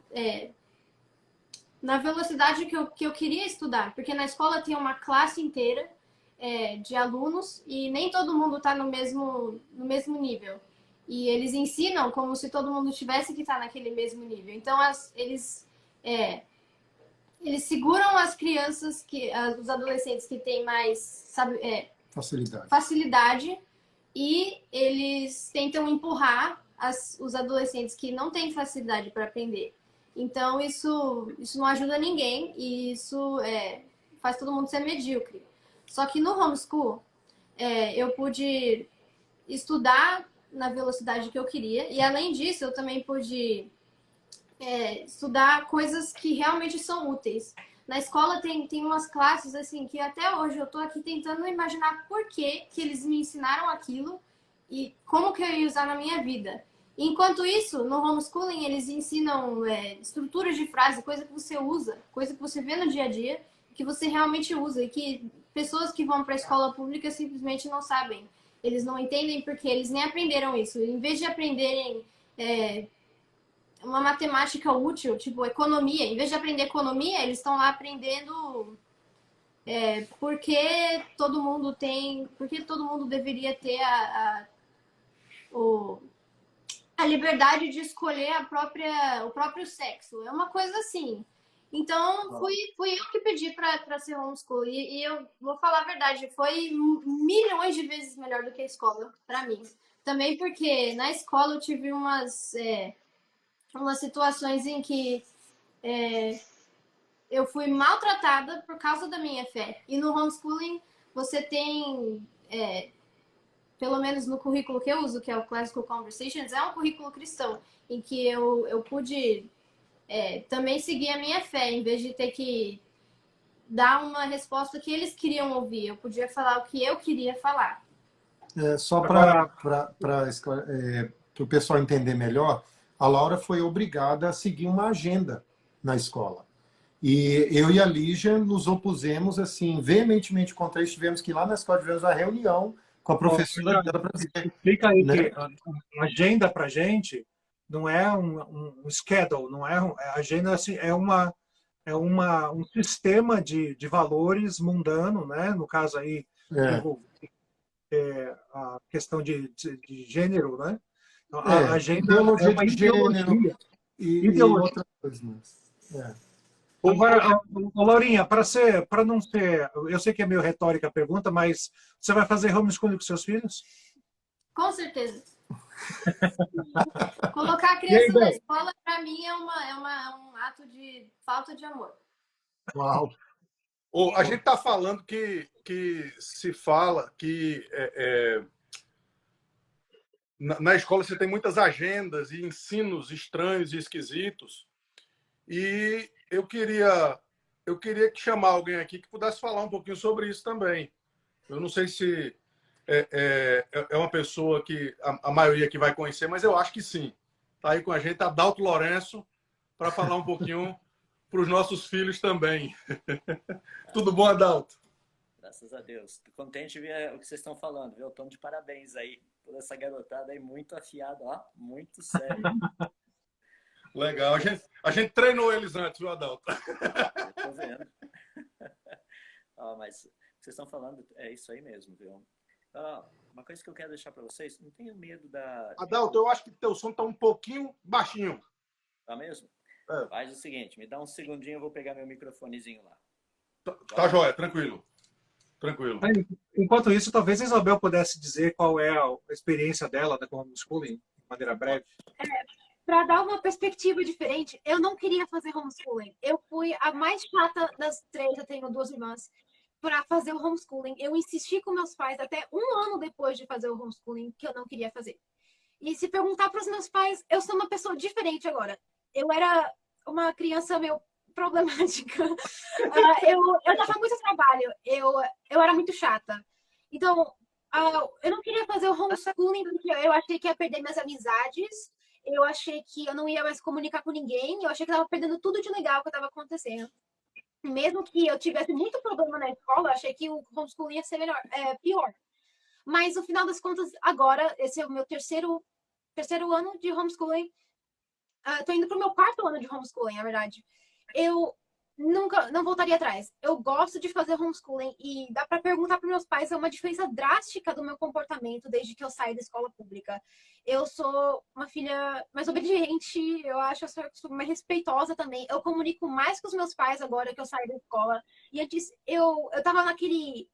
na velocidade que eu queria estudar, porque na escola tem uma classe inteira de alunos e nem todo mundo está no mesmo nível. E eles ensinam como se todo mundo tivesse que estar naquele mesmo nível. Então, eles seguram as crianças, os adolescentes que têm mais facilidade e eles tentam empurrar os adolescentes que não têm facilidade para aprender. Então, isso não ajuda ninguém e isso faz todo mundo ser medíocre. Só que no homeschool, eu pude estudar na velocidade que eu queria. E, além disso, eu também pude estudar coisas que realmente são úteis. Na escola tem umas classes, assim, que até hoje eu tô aqui tentando imaginar por que eles me ensinaram aquilo e como que eu ia usar na minha vida. Enquanto isso, no homeschooling, eles ensinam estruturas de frase, coisa que você usa, coisa que você vê no dia a dia, que você realmente usa e que pessoas que vão para a escola pública simplesmente não sabem. Eles não entendem porque eles nem aprenderam isso. Em vez de aprenderem uma matemática útil, tipo economia, em vez de aprender economia, eles estão lá aprendendo porque todo mundo deveria ter a liberdade de escolher o próprio sexo. É uma coisa assim. Então, fui eu que pedi para ser homeschool. E eu vou falar a verdade, foi milhões de vezes melhor do que a escola, para mim. Também porque na escola eu tive umas situações em que eu fui maltratada por causa da minha fé. E no homeschooling, você tem, pelo menos no currículo que eu uso, que é o Classical Conversations, é um currículo cristão, em que eu pude também seguir a minha fé, em vez de ter que dar uma resposta que eles queriam ouvir. Eu podia falar o que eu queria falar. Só para o pessoal entender melhor, a Laura foi obrigada a seguir uma agenda na escola. E eu e a Lígia nos opusemos assim veementemente contra isso. Tivemos que ir lá na escola, tivemos uma reunião com a professora dela para dizer. Explica aí né? que a agenda para gente não é um schedule, não é agenda, assim, é um sistema de valores mundano, né? No caso aí, a questão de gênero, né? A agenda Ideologia é uma de gênero ideologia. e outras coisas. Agora, Laurinha, para não ser, eu sei que é meio retórica a pergunta, mas você vai fazer homeschooling com seus filhos? Com certeza. Colocar a criança na escola, para mim, é um ato de falta de amor. Uau! A gente está falando que se fala que na escola você tem muitas agendas e ensinos estranhos e esquisitos. E eu queria que chamar alguém aqui que pudesse falar um pouquinho sobre isso também. Eu não sei se é uma pessoa que a maioria aqui vai conhecer, mas eu acho que sim. Está aí com a gente Adalto Lourenço para falar um pouquinho para os nossos filhos também. Tudo bom, Adalto? Graças a Deus. Tô contente de ver o que vocês estão falando, viu? Estão de parabéns aí. Toda essa garotada aí muito afiada, ó, muito sério. Legal. A gente treinou eles antes, viu, Adalto? Eu tô vendo. Mas o que vocês estão falando é isso aí mesmo, viu? Uma coisa que eu quero deixar para vocês, não tenham medo da... Adalto, eu acho que teu som está um pouquinho baixinho. Tá mesmo? Faz o seguinte, me dá um segundinho, eu vou pegar meu microfonezinho lá. Tá joia, tranquilo. Tranquilo. Enquanto isso, talvez a Isabel pudesse dizer qual é a experiência dela com homeschooling, de maneira breve. Para dar uma perspectiva diferente, eu não queria fazer homeschooling. Eu fui a mais chata das três, eu tenho duas irmãs, para fazer o homeschooling. Eu insisti com meus pais até um ano depois de fazer o homeschooling, que eu não queria fazer. E se perguntar para os meus pais, eu sou uma pessoa diferente agora. Eu era uma criança meio problemática. Eu dava muito trabalho. Eu era muito chata. Então, eu não queria fazer o homeschooling porque eu achei que ia perder minhas amizades. Eu achei que eu não ia mais comunicar com ninguém. Eu achei que eu estava perdendo tudo de legal que estava acontecendo. Mesmo que eu tivesse muito problema na escola, eu achei que o homeschooling ia ser pior. Mas, no final das contas, agora, esse é o meu terceiro ano de homeschooling. Estou indo para o meu quarto ano de homeschooling, na verdade. Eu não voltaria atrás. Eu gosto de fazer homeschooling e dá para perguntar para meus pais, é uma diferença drástica do meu comportamento desde que eu saí da escola pública. Eu sou uma filha mais obediente, eu acho que eu sou mais respeitosa também. Eu comunico mais com os meus pais agora que eu saí da escola. E antes eu tava naquele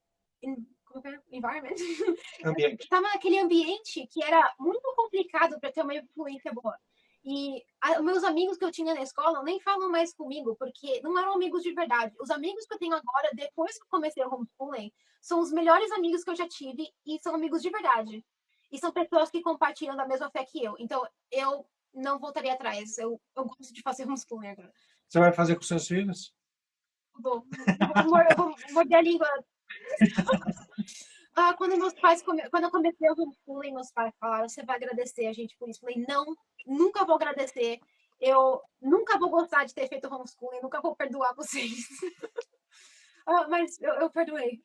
environment. Ambiente. Eu tava naquele ambiente que era muito complicado para ter uma influência boa. E meus amigos que eu tinha na escola nem falam mais comigo, porque não eram amigos de verdade. Os amigos que eu tenho agora, depois que eu comecei o homeschooling, são os melhores amigos que eu já tive e são amigos de verdade. E são pessoas que compartilham da mesma fé que eu. Então, eu não voltaria atrás. Eu gosto de fazer homeschooling agora. Você vai fazer com seus filhos? Eu vou morder a língua. Quando eu comecei o homeschooling, meus pais falaram, você vai agradecer a gente por isso. Eu falei, não, nunca vou agradecer. Eu nunca vou gostar de ter feito homeschooling, nunca vou perdoar vocês. Mas eu perdoei.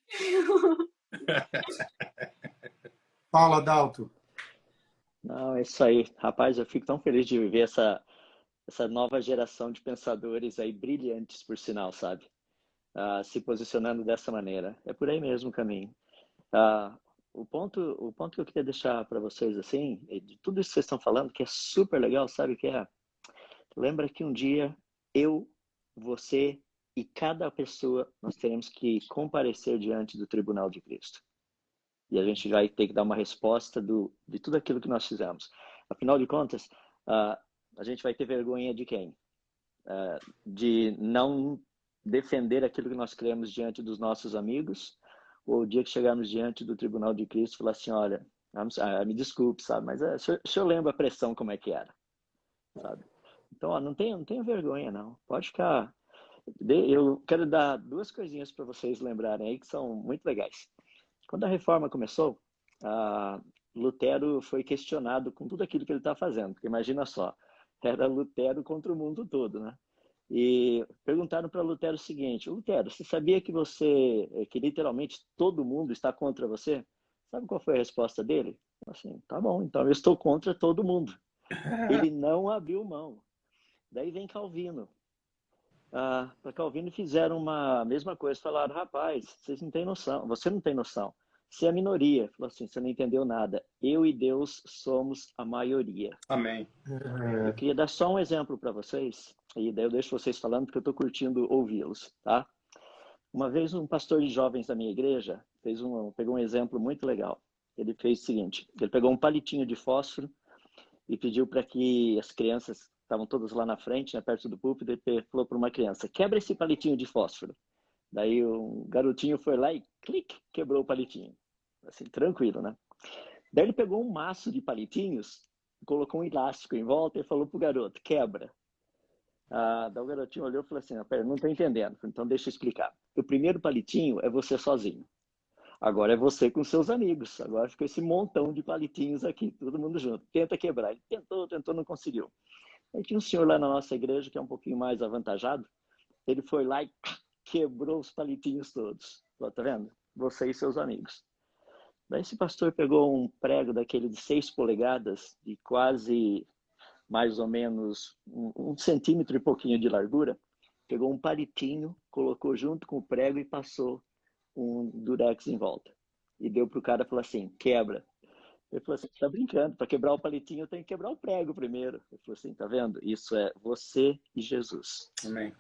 Fala, Adalto. Não, é isso aí. Rapaz, eu fico tão feliz de viver essa nova geração de pensadores aí, brilhantes, por sinal, sabe? Se posicionando dessa maneira. É por aí mesmo o caminho. O ponto que eu queria deixar para vocês, assim, de tudo isso que vocês estão falando, que é super legal, sabe o que é? Lembra que um dia eu, você e cada pessoa, nós teremos que comparecer diante do tribunal de Cristo. E a gente vai ter que dar uma resposta de tudo aquilo que nós fizemos. Afinal de contas, a gente vai ter vergonha de quem? De não defender aquilo que nós cremos diante dos nossos amigos, ou o dia que chegarmos diante do tribunal de Cristo, falar assim, olha, me desculpe, sabe, mas o senhor lembra a pressão como é que era, sabe? Então, ó, não tenha vergonha, não. Pode ficar. Eu quero dar duas coisinhas para vocês lembrarem aí que são muito legais. Quando a reforma começou, Lutero foi questionado com tudo aquilo que ele está fazendo. Porque imagina só, era Lutero contra o mundo todo, né? E perguntaram para Lutero o seguinte: Lutero, você sabia que literalmente todo mundo está contra você? Sabe qual foi a resposta dele? Assim, tá bom, então eu estou contra todo mundo. Ele não abriu mão. Daí vem Calvino. Para Calvino fizeram a mesma coisa, falaram, rapaz, vocês não têm noção, você não tem noção. Você é a minoria. Falou assim, você não entendeu nada. Eu e Deus somos a maioria. Amém. Eu queria dar só um exemplo para vocês, e daí eu deixo vocês falando porque eu estou curtindo ouvi-los, tá? Uma vez um pastor de jovens da minha igreja pegou um exemplo muito legal. Ele fez o seguinte, ele pegou um palitinho de fósforo e pediu para que as crianças, estavam todas lá na frente, né, perto do púlpito, ele falou para uma criança, quebra esse palitinho de fósforo. Daí um garotinho foi lá e clique, quebrou o palitinho. Assim, tranquilo, né? Daí ele pegou um maço de palitinhos, colocou um elástico em volta e falou pro garoto, quebra. Daí o garotinho olhou e falou assim, pera, não tô entendendo. Então deixa eu explicar. O primeiro palitinho é você sozinho. Agora é você com seus amigos. Agora fica esse montão de palitinhos aqui, todo mundo junto. Tenta quebrar. Ele tentou, não conseguiu. Aí tinha um senhor lá na nossa igreja que é um pouquinho mais avantajado. Ele foi lá e quebrou os palitinhos todos. Falou, tá vendo? Você e seus amigos. Daí esse pastor pegou um prego daquele de 6 polegadas, de quase mais ou menos um centímetro e pouquinho de largura, pegou um palitinho, colocou junto com o prego e passou um durex em volta. E deu pro cara e falou assim, quebra. Ele falou assim, você tá brincando, para quebrar o palitinho eu tenho que quebrar o prego primeiro. Ele falou assim, tá vendo? Isso é você e Jesus. Amém.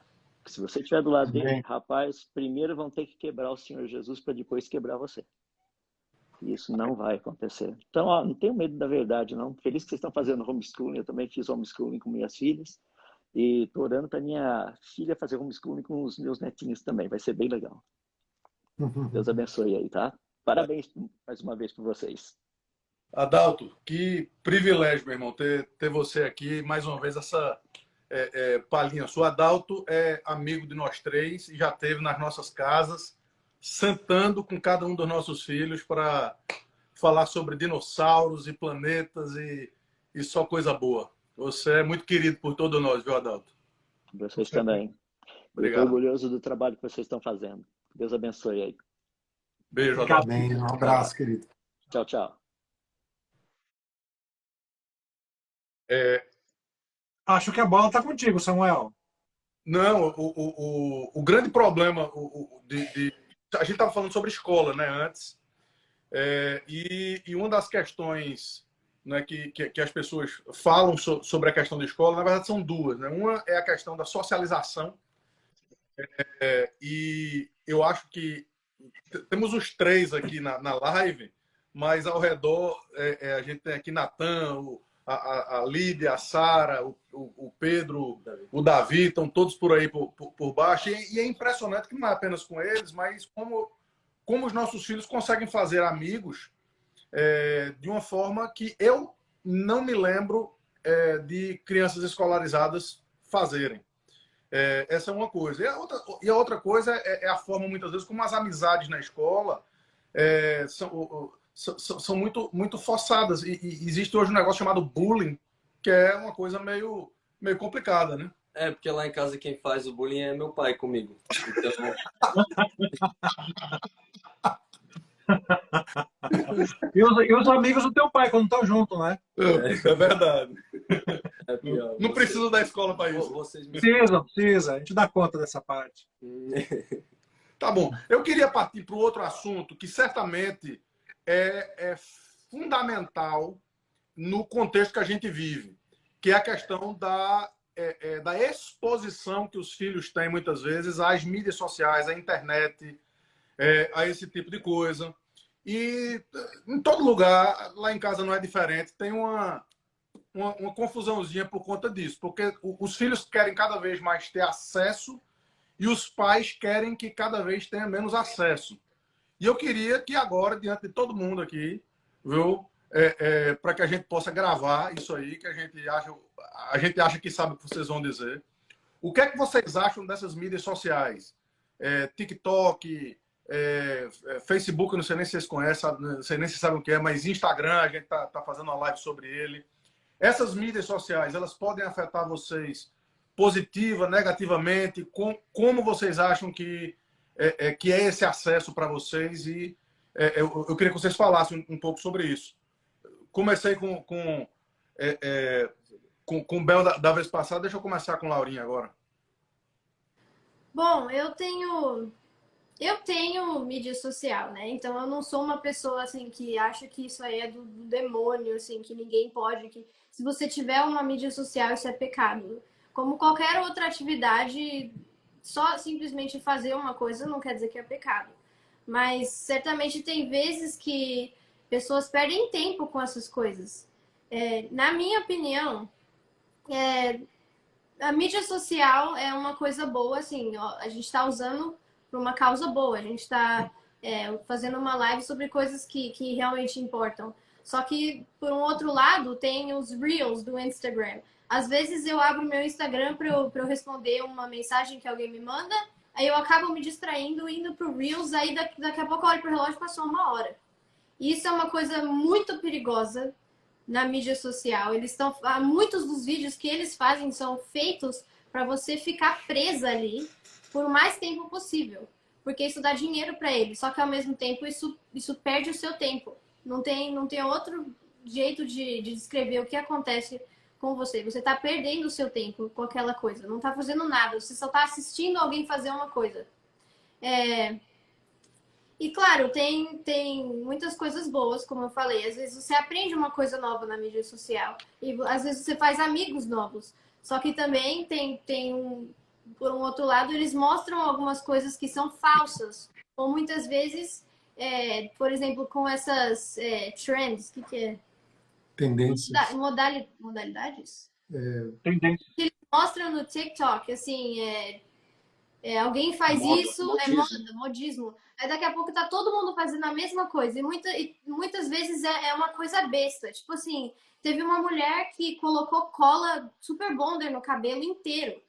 Se você estiver do lado dele, rapaz, primeiro vão ter que quebrar o Senhor Jesus para depois quebrar você. Isso não vai acontecer. Então, ó, não tenho medo da verdade, não. Feliz que vocês estão fazendo homeschooling. Eu também fiz homeschooling com minhas filhas. E estou orando para minha filha fazer homeschooling com os meus netinhos também. Vai ser bem legal. Deus abençoe aí, tá? Parabéns mais uma vez por vocês. Adalto, que privilégio, meu irmão, ter você aqui. Mais uma vez, essa palhinha sua. Adalto é amigo de nós três e já esteve nas nossas casas, sentando com cada um dos nossos filhos para falar sobre dinossauros e planetas e só coisa boa. Você é muito querido por todos nós, viu, Adalto? Vocês também. Obrigado. Eu estou orgulhoso do trabalho que vocês estão fazendo. Deus abençoe aí. Beijo, Adalto. Amém. Um abraço, querido. Tchau, tchau. Acho que a bola está contigo, Samuel. Não, o grande problema a gente estava falando sobre escola, né, antes. E uma das questões, né, que as pessoas falam sobre a questão da escola, na verdade, são duas. Né? Uma é a questão da socialização. E eu acho que temos os três aqui na live, mas ao redor a gente tem aqui Natan, a Lídia, a Sara, o Pedro, o Davi, estão todos por aí por baixo. E é impressionante que não é apenas com eles, mas como os nossos filhos conseguem fazer amigos de uma forma que eu não me lembro de crianças escolarizadas fazerem. Essa é uma coisa. E a outra coisa é a forma, muitas vezes, como as amizades na escola são muito, muito forçadas. E existe hoje um negócio chamado bullying, que é uma coisa meio complicada, né? Porque lá em casa quem faz o bullying é meu pai comigo. Então... E os amigos do teu pai, quando estão juntos, né? É verdade. Pior. Não precisa da escola para isso. Precisa. A gente dá conta dessa parte. Tá bom. Eu queria partir para o outro assunto que certamente é fundamental no contexto que a gente vive, que é a questão da exposição que os filhos têm, muitas vezes, às mídias sociais, à internet, a esse tipo de coisa. E em todo lugar, lá em casa não é diferente, tem uma confusãozinha por conta disso, porque os filhos querem cada vez mais ter acesso e os pais querem que cada vez tenha menos acesso. E eu queria que agora, diante de todo mundo aqui, viu, para que a gente possa gravar isso aí, que a gente acha que sabe o que vocês vão dizer. O que é que vocês acham dessas mídias sociais? TikTok, Facebook, não sei nem se vocês conhecem, não sei nem se sabem o que é, mas Instagram, a gente tá fazendo uma live sobre ele. Essas mídias sociais, elas podem afetar vocês positiva, negativamente? Como vocês acham que é esse acesso para vocês? E eu queria que vocês falassem um pouco sobre isso. Comecei com o Bel da vez passada, deixa eu começar com Laurinha agora. Bom, eu tenho mídia social, né? Então eu não sou uma pessoa assim que acha que isso aí é do demônio, assim, que ninguém pode, que se você tiver uma mídia social isso é pecado. Como qualquer outra atividade, só simplesmente fazer uma coisa não quer dizer que é pecado. Mas certamente tem vezes que pessoas perdem tempo com essas coisas. Na minha opinião, a mídia social é uma coisa boa, assim, ó, a gente está usando para uma causa boa, a gente está fazendo uma live sobre coisas que realmente importam. Só que, por um outro lado, tem os Reels do Instagram. Às vezes eu abro meu Instagram para eu responder uma mensagem que alguém me manda, aí eu acabo me distraindo, indo pro Reels, aí daqui a pouco eu olho pro relógio e passou 1 hora. E isso é uma coisa muito perigosa na mídia social. Muitos dos vídeos que eles fazem são feitos para você ficar presa ali por o mais tempo possível, porque isso dá dinheiro para eles. Só que ao mesmo tempo isso perde o seu tempo. Não tem outro jeito de descrever o que acontece com você. Você está perdendo o seu tempo com aquela coisa. Não está fazendo nada. Você só está assistindo alguém fazer uma coisa. E claro, tem muitas coisas boas, como eu falei. Às vezes você aprende uma coisa nova na mídia social. E às vezes você faz amigos novos. Só que também por um outro lado, eles mostram algumas coisas que são falsas. Ou muitas vezes, por exemplo, com essas trends, o que é? Tendências. Modalidades? Tendência. Que eles mostram no TikTok, assim, alguém faz isso, modismo. modismo. Aí daqui a pouco tá todo mundo fazendo a mesma coisa. E muitas vezes é uma coisa besta. Tipo assim, teve uma mulher que colocou cola Super Bonder no cabelo inteiro.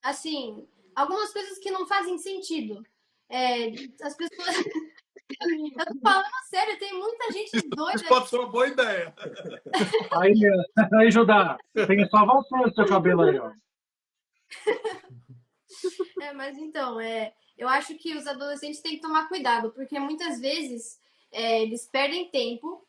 Assim, algumas coisas que não fazem sentido. As pessoas... Eu tô falando sério, tem muita gente doida. Isso pode ser uma boa ideia. Aí, Judá, tem que salvar o seu cabelo aí, ó. Mas então, eu acho que os adolescentes têm que tomar cuidado, porque muitas vezes eles perdem tempo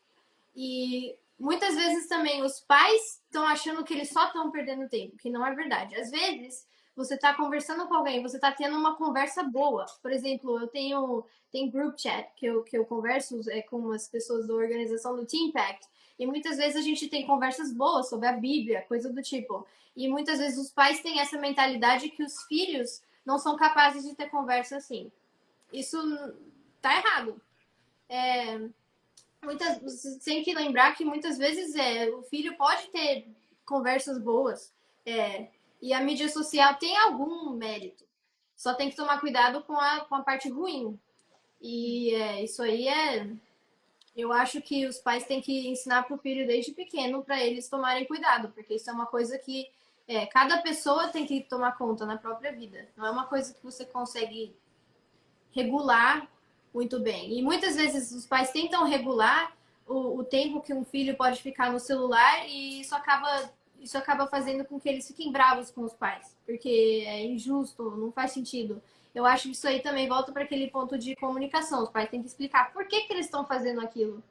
e muitas vezes também os pais estão achando que eles só estão perdendo tempo, que não é verdade. Às vezes você está conversando com alguém, você está tendo uma conversa boa. Por exemplo, tem group chat que eu converso com as pessoas da organização do Team Pact. E muitas vezes a gente tem conversas boas sobre a Bíblia, coisa do tipo. E muitas vezes os pais têm essa mentalidade que os filhos não são capazes de ter conversa assim. Isso tá errado. Você tem que lembrar que muitas vezes o filho pode ter conversas boas. E a mídia social tem algum mérito. Só tem que tomar cuidado com a parte ruim. E isso aí eu acho que os pais têm que ensinar para o filho desde pequeno para eles tomarem cuidado, porque isso é uma coisa que cada pessoa tem que tomar conta na própria vida. Não é uma coisa que você consegue regular muito bem. E muitas vezes os pais tentam regular o tempo que um filho pode ficar no celular e isso acaba fazendo com que eles fiquem bravos com os pais, porque é injusto, não faz sentido. Eu acho que isso aí também volta para aquele ponto de comunicação. Os pais têm que explicar por que eles estão fazendo aquilo.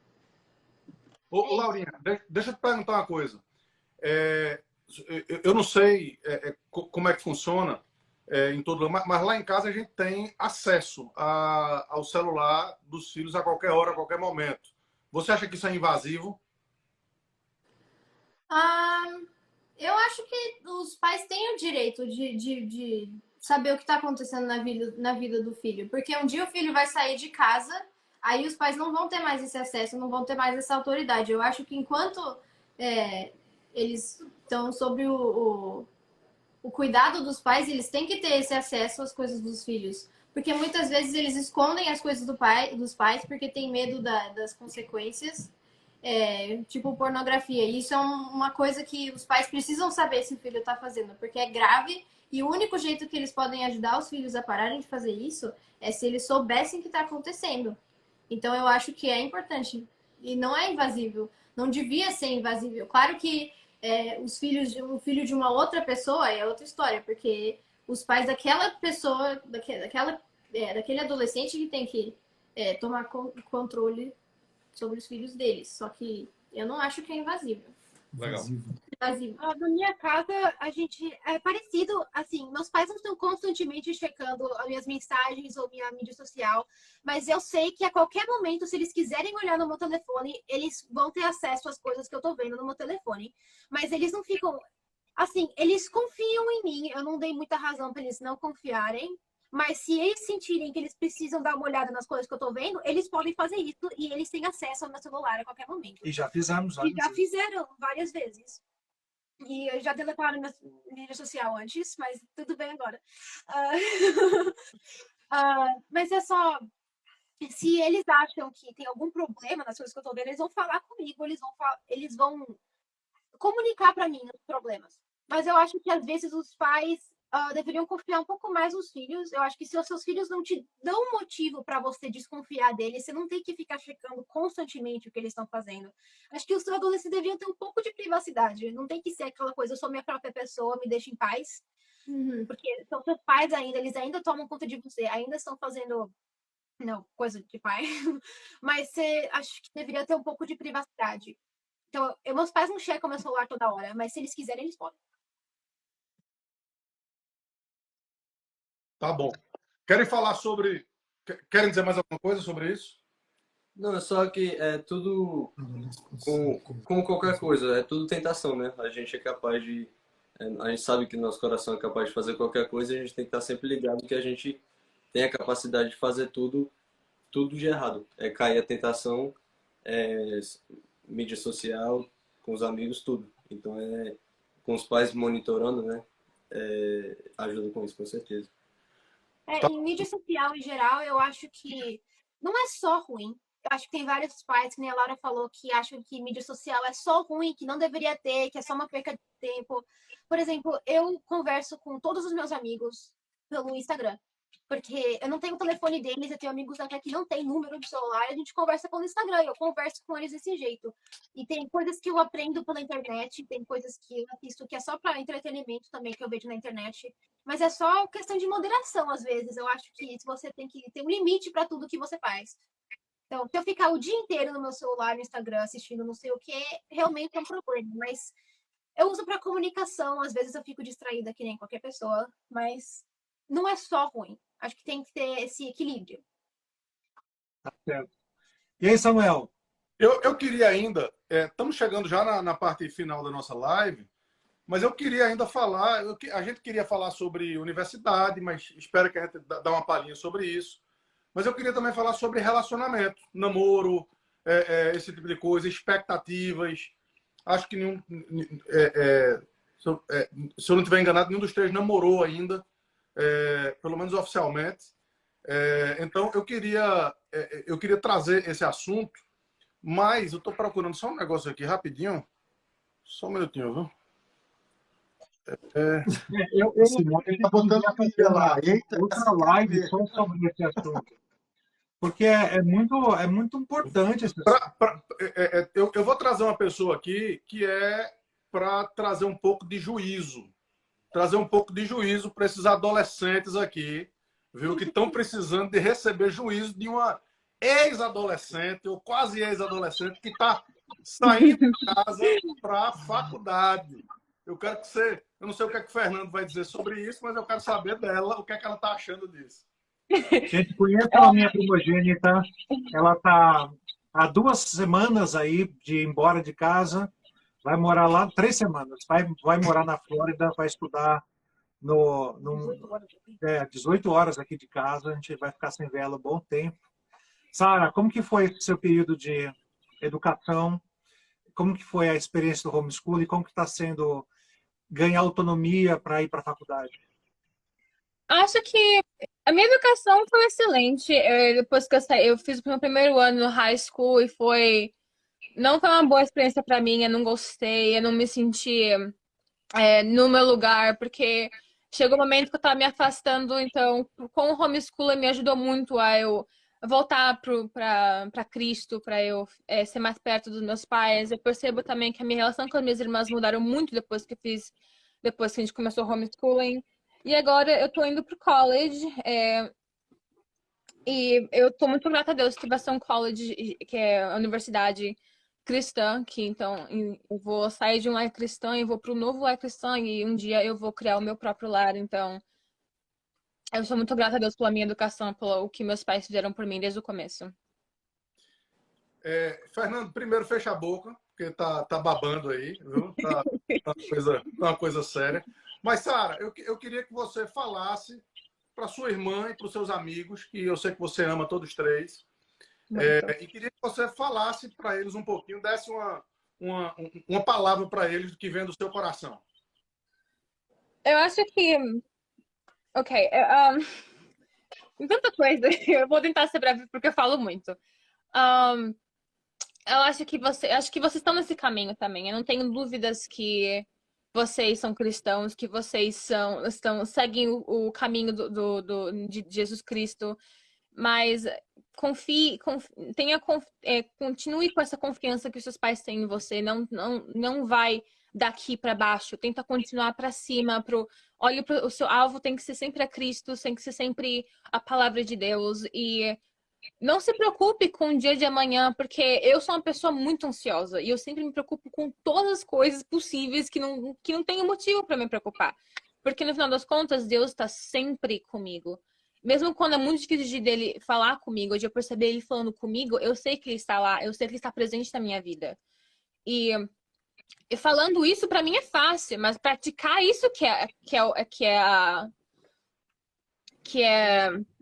Ô, Laurinha, deixa eu te perguntar uma coisa. Eu não sei como é que funciona em todo lugar, mas lá em casa a gente tem acesso ao celular dos filhos a qualquer hora, a qualquer momento. Você acha que isso é invasivo? Eu acho que os pais têm o direito de saber o que está acontecendo na vida do filho. Porque um dia o filho vai sair de casa, aí os pais não vão ter mais esse acesso, não vão ter mais essa autoridade. Eu acho que enquanto eles estão sob o cuidado dos pais, eles têm que ter esse acesso às coisas dos filhos. Porque muitas vezes eles escondem as coisas dos pais porque tem medo das consequências, tipo pornografia. E isso é uma coisa que os pais precisam saber se o filho está fazendo, porque é grave e o único jeito que eles podem ajudar os filhos a pararem de fazer isso é se eles soubessem o que está acontecendo. Então eu acho que é importante e não é invasível, não devia ser invasível. Claro que o filho de uma outra pessoa é outra história, porque os pais daquela pessoa, daquele adolescente que tem que tomar controle sobre os filhos deles. Só que eu não acho que é invasível. Legal. Invasivo. Na minha casa, a gente é parecido, assim, meus pais não estão constantemente checando as minhas mensagens ou minha mídia social, mas eu sei que a qualquer momento, se eles quiserem olhar no meu telefone, eles vão ter acesso às coisas que eu tô vendo no meu telefone. Mas eles não ficam, assim, eles confiam em mim, eu não dei muita razão para eles não confiarem, mas se eles sentirem que eles precisam dar uma olhada nas coisas que eu tô vendo, eles podem fazer isso e eles têm acesso ao meu celular a qualquer momento. E já fizemos. E já fizeram várias vezes. E eu já deletaram minha mídia social antes, mas tudo bem agora. Mas é só... Se eles acham que tem algum problema nas coisas que eu tô vendo, eles vão falar comigo, eles vão comunicar para mim os problemas. Mas eu acho que às vezes os pais deveriam confiar um pouco mais nos filhos. Eu acho que se os seus filhos não te dão motivo para você desconfiar deles, você não tem que ficar checando constantemente o que eles estão fazendo. Acho que os seus adolescentes deveriam ter um pouco de privacidade. Não tem que ser aquela coisa, eu sou minha própria pessoa, me deixa em paz. Porque são seus pais ainda, eles ainda tomam conta de você, ainda estão fazendo coisa de pai. Mas você acho que deveria ter um pouco de privacidade. Então, meus pais não checam meu celular toda hora, mas se eles quiserem, eles podem. Tá bom. Querem falar sobre... Querem dizer mais alguma coisa sobre isso? Não, é só que é tudo como qualquer coisa, é tudo tentação, né? A gente é capaz de... a gente sabe que nosso coração é capaz de fazer qualquer coisa e a gente tem que estar sempre ligado que a gente tem a capacidade de fazer tudo de errado. É cair a tentação, mídia social, com os amigos, tudo. Então, com os pais monitorando, né? Ajuda com isso, com certeza. Em mídia social, em geral, eu acho que não é só ruim. Eu acho que tem vários pais, que nem a Laura falou, que acham que mídia social é só ruim, que não deveria ter, que é só uma perca de tempo. Por exemplo, eu converso com todos os meus amigos pelo Instagram. Porque eu não tenho o telefone deles, eu tenho amigos até que não tem número de celular, a gente conversa pelo Instagram, eu converso com eles desse jeito. E tem coisas que eu aprendo pela internet, tem coisas que eu assisto que é só para entretenimento também, que eu vejo na internet. Mas é só questão de moderação, às vezes. Eu acho que você tem que ter um limite para tudo que você faz. Então, se eu ficar o dia inteiro no meu celular, no Instagram, assistindo não sei o que, realmente é um problema. Mas eu uso para comunicação, às vezes eu fico distraída que nem qualquer pessoa, mas não é só ruim. Acho que tem que ter esse equilíbrio. Tá certo. E aí, Samuel? Eu queria ainda... estamos chegando já na parte final da nossa live, mas eu queria ainda falar... a gente queria falar sobre universidade, mas espero que a gente dê uma palhinha sobre isso. Mas eu queria também falar sobre relacionamento, namoro, esse tipo de coisa, expectativas. Acho que se eu não estiver enganado, nenhum dos três namorou ainda. Pelo menos oficialmente. Então, eu queria trazer esse assunto, mas eu estou procurando só um negócio aqui rapidinho. Só um minutinho, viu? Eu tá botando a pilha lá. Eita, outra live só sobre esse assunto. Porque é muito importante esse assunto. Eu vou trazer uma pessoa aqui que para trazer um pouco de juízo. Trazer um pouco de juízo para esses adolescentes aqui, viu? Que estão precisando de receber juízo de uma ex-adolescente, ou quase ex-adolescente, que está saindo de casa para a faculdade. Eu quero que você... Eu não sei o que é que o Fernando vai dizer sobre isso, mas eu quero saber dela o que é que ela está achando disso. Gente, conheço a minha primogênita. Ela está há 2 semanas aí de ir embora de casa. Vai morar lá 3 semanas. Vai morar na Flórida, vai estudar 18 horas aqui de casa. A gente vai ficar sem ver ela um bom tempo. Sara, como que foi o seu período de educação? Como que foi a experiência do homeschooling? Como que está sendo ganhar autonomia para ir para a faculdade? Acho que a minha educação foi excelente. Depois que eu saí, eu fiz o meu primeiro ano no high school e não foi uma boa experiência para mim. Eu não gostei, eu não me senti no meu lugar, porque chegou um momento que eu estava me afastando. Então, com o homeschooling me ajudou muito a eu voltar para Cristo, para eu ser mais perto dos meus pais. Eu percebo também que a minha relação com as minhas irmãs mudaram muito depois que a gente começou o homeschooling. E agora eu tô indo pro college, e eu tô muito grata a Deus que vai ser um college, que é a universidade cristã, que então eu vou sair de um lar cristão e vou pro novo lar cristão, e um dia eu vou criar o meu próprio lar. Então, eu sou muito grata a Deus pela minha educação, pelo que meus pais fizeram por mim desde o começo. Fernando, primeiro fecha a boca, porque tá babando aí, viu? Uma coisa séria. Mas, Sara, eu queria que você falasse para sua irmã e para os seus amigos, que eu sei que você ama todos três, e queria que você falasse para eles um pouquinho, desse uma palavra para eles que vem do seu coração. Eu acho que... Ok, tem tanta coisa. Eu vou tentar ser breve porque eu falo muito. Eu acho que vocês estão nesse caminho também. Eu não tenho dúvidas que vocês são cristãos, que vocês seguem o caminho de Jesus Cristo, mas continue com essa confiança que os seus pais têm em você. Não vai daqui para baixo. Tenta continuar para cima. O seu alvo tem que ser sempre a Cristo, tem que ser sempre a palavra de Deus. E não se preocupe com o dia de amanhã, porque eu sou uma pessoa muito ansiosa e eu sempre me preocupo com todas as coisas possíveis que não tenho motivo para me preocupar. Porque no final das contas, Deus está sempre comigo. Mesmo quando é muito difícil dele falar comigo, de eu perceber ele falando comigo, eu sei que ele está lá, eu sei que ele está presente na minha vida. E falando isso, para mim é fácil, mas praticar isso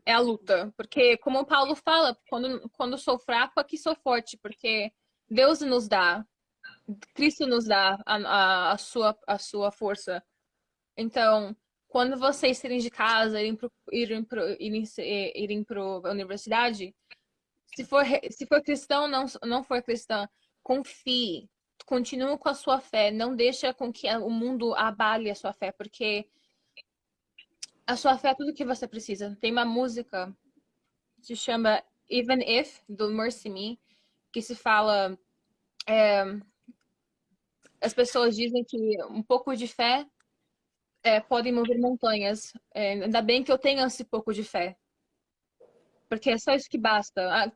é a luta. Porque, como o Paulo fala, quando sou fraco, aqui sou forte. Porque Deus nos dá, Cristo nos dá a sua força. Então, quando vocês saírem de casa, irem para a universidade, se for cristão, não for cristã, confie. Continue com a sua fé. Não deixa com que o mundo abale a sua fé. Porque a sua fé é tudo que você precisa. Tem uma música que se chama Even If, do Mercy Me, que se fala... as pessoas dizem que um pouco de fé pode mover montanhas. Ainda bem que eu tenho esse pouco de fé. Porque é só isso que basta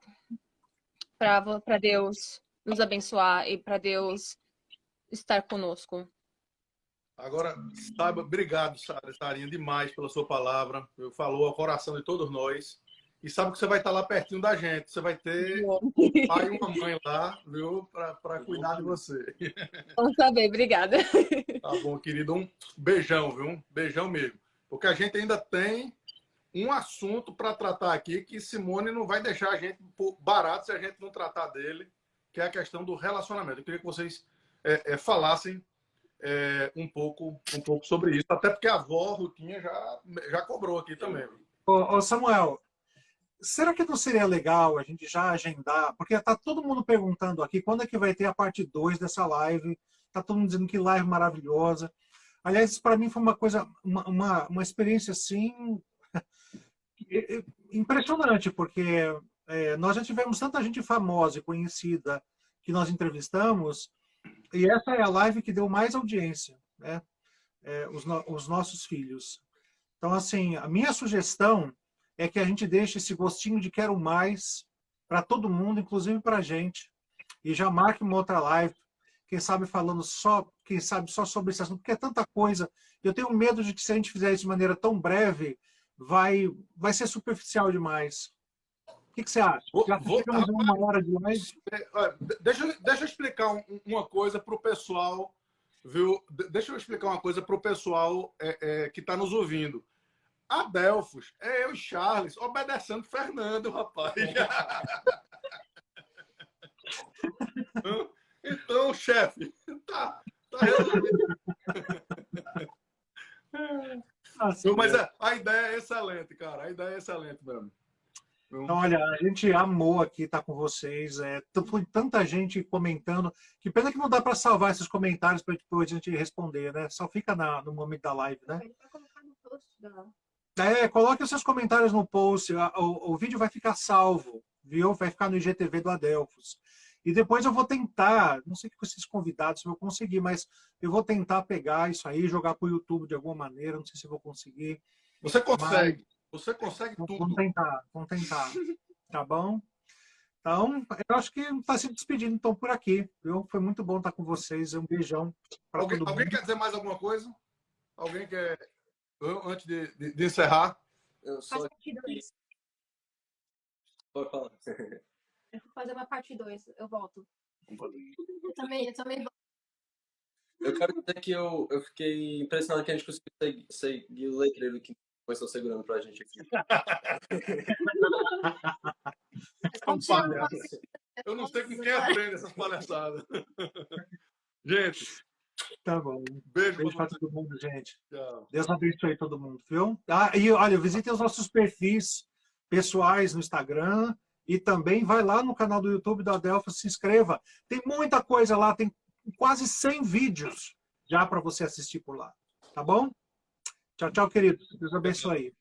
para Deus nos abençoar e para Deus estar conosco. Agora, saiba, obrigado, Sarinha, demais pela sua palavra. Falou ao coração de todos nós. E sabe que você vai estar lá pertinho da gente. Você vai ter um pai e uma mãe lá, viu? Para cuidar de você. Vamos saber, obrigada. Tá bom, querido. Um beijão, viu? Um beijão mesmo. Porque a gente ainda tem um assunto para tratar aqui que Simone não vai deixar a gente barato se a gente não tratar dele, que é a questão do relacionamento. Eu queria que vocês falassem um pouco sobre isso, até porque a avó Rutinha já cobrou aqui também. Ô Samuel, será que não seria legal a gente já agendar? Porque está todo mundo perguntando aqui quando é que vai ter a parte 2 dessa live. Está todo mundo dizendo que live maravilhosa. Aliás, para mim foi uma coisa, uma experiência assim impressionante, porque nós já tivemos tanta gente famosa e conhecida que nós entrevistamos, e essa é a live que deu mais audiência, né? Os nossos filhos. Então, assim, a minha sugestão é que a gente deixe esse gostinho de quero mais para todo mundo, inclusive para a gente, e já marque uma outra live, quem sabe falando só sobre esse assunto, porque é tanta coisa. Eu tenho medo de que se a gente fizer isso de maneira tão breve, vai ser superficial demais. O que você acha? Já ficamos uma hora de live? Deixa eu explicar uma coisa para o pessoal, viu? Deixa eu explicar uma coisa para o pessoal que está nos ouvindo. A Delfos é eu e Charles obedecendo Fernando, rapaz. Então, chefe, tá Tá resolvido. Assim, Mas a ideia é excelente, cara. A ideia é excelente mesmo. então, olha, a gente amou aqui estar com vocês. Foi tanta gente comentando. Que pena que não dá para salvar esses comentários para depois a gente responder, né? Só fica no momento da live, né? Ele vai colocar no post da... Coloque os seus comentários no post. O vídeo vai ficar salvo, viu? Vai ficar no IGTV do Adelphos. E depois eu vou tentar, não sei com esses convidados se eu vou conseguir, mas eu vou tentar pegar isso aí, jogar para o YouTube de alguma maneira. Não sei se eu vou conseguir. Você consegue. Você consegue tudo. Vamos tentar. Tá bom? Então, eu acho que está se despedindo então por aqui, viu? Foi muito bom estar com vocês. Um beijão para todo mundo. Alguém quer dizer mais alguma coisa? Alguém quer, antes de encerrar? Eu só... Faz parte 2. Pode falar. Eu vou fazer uma parte 2, eu volto. Eu também vou. Eu quero dizer que eu fiquei impressionado que a gente conseguiu seguir o letreiro que começou segurando pra gente aqui. Eu não sei com quem aprende essas palhaçadas. Gente, Tá bom. beijo Para todo mundo, gente. Tchau. Deus abençoe todo mundo, viu? E olha, visitem os nossos perfis pessoais no Instagram e também vai lá no canal do YouTube da Adelphos, se inscreva. Tem muita coisa lá, tem quase 100 vídeos já para você assistir por lá. Tá bom? Tchau, tchau, queridos. Deus abençoe.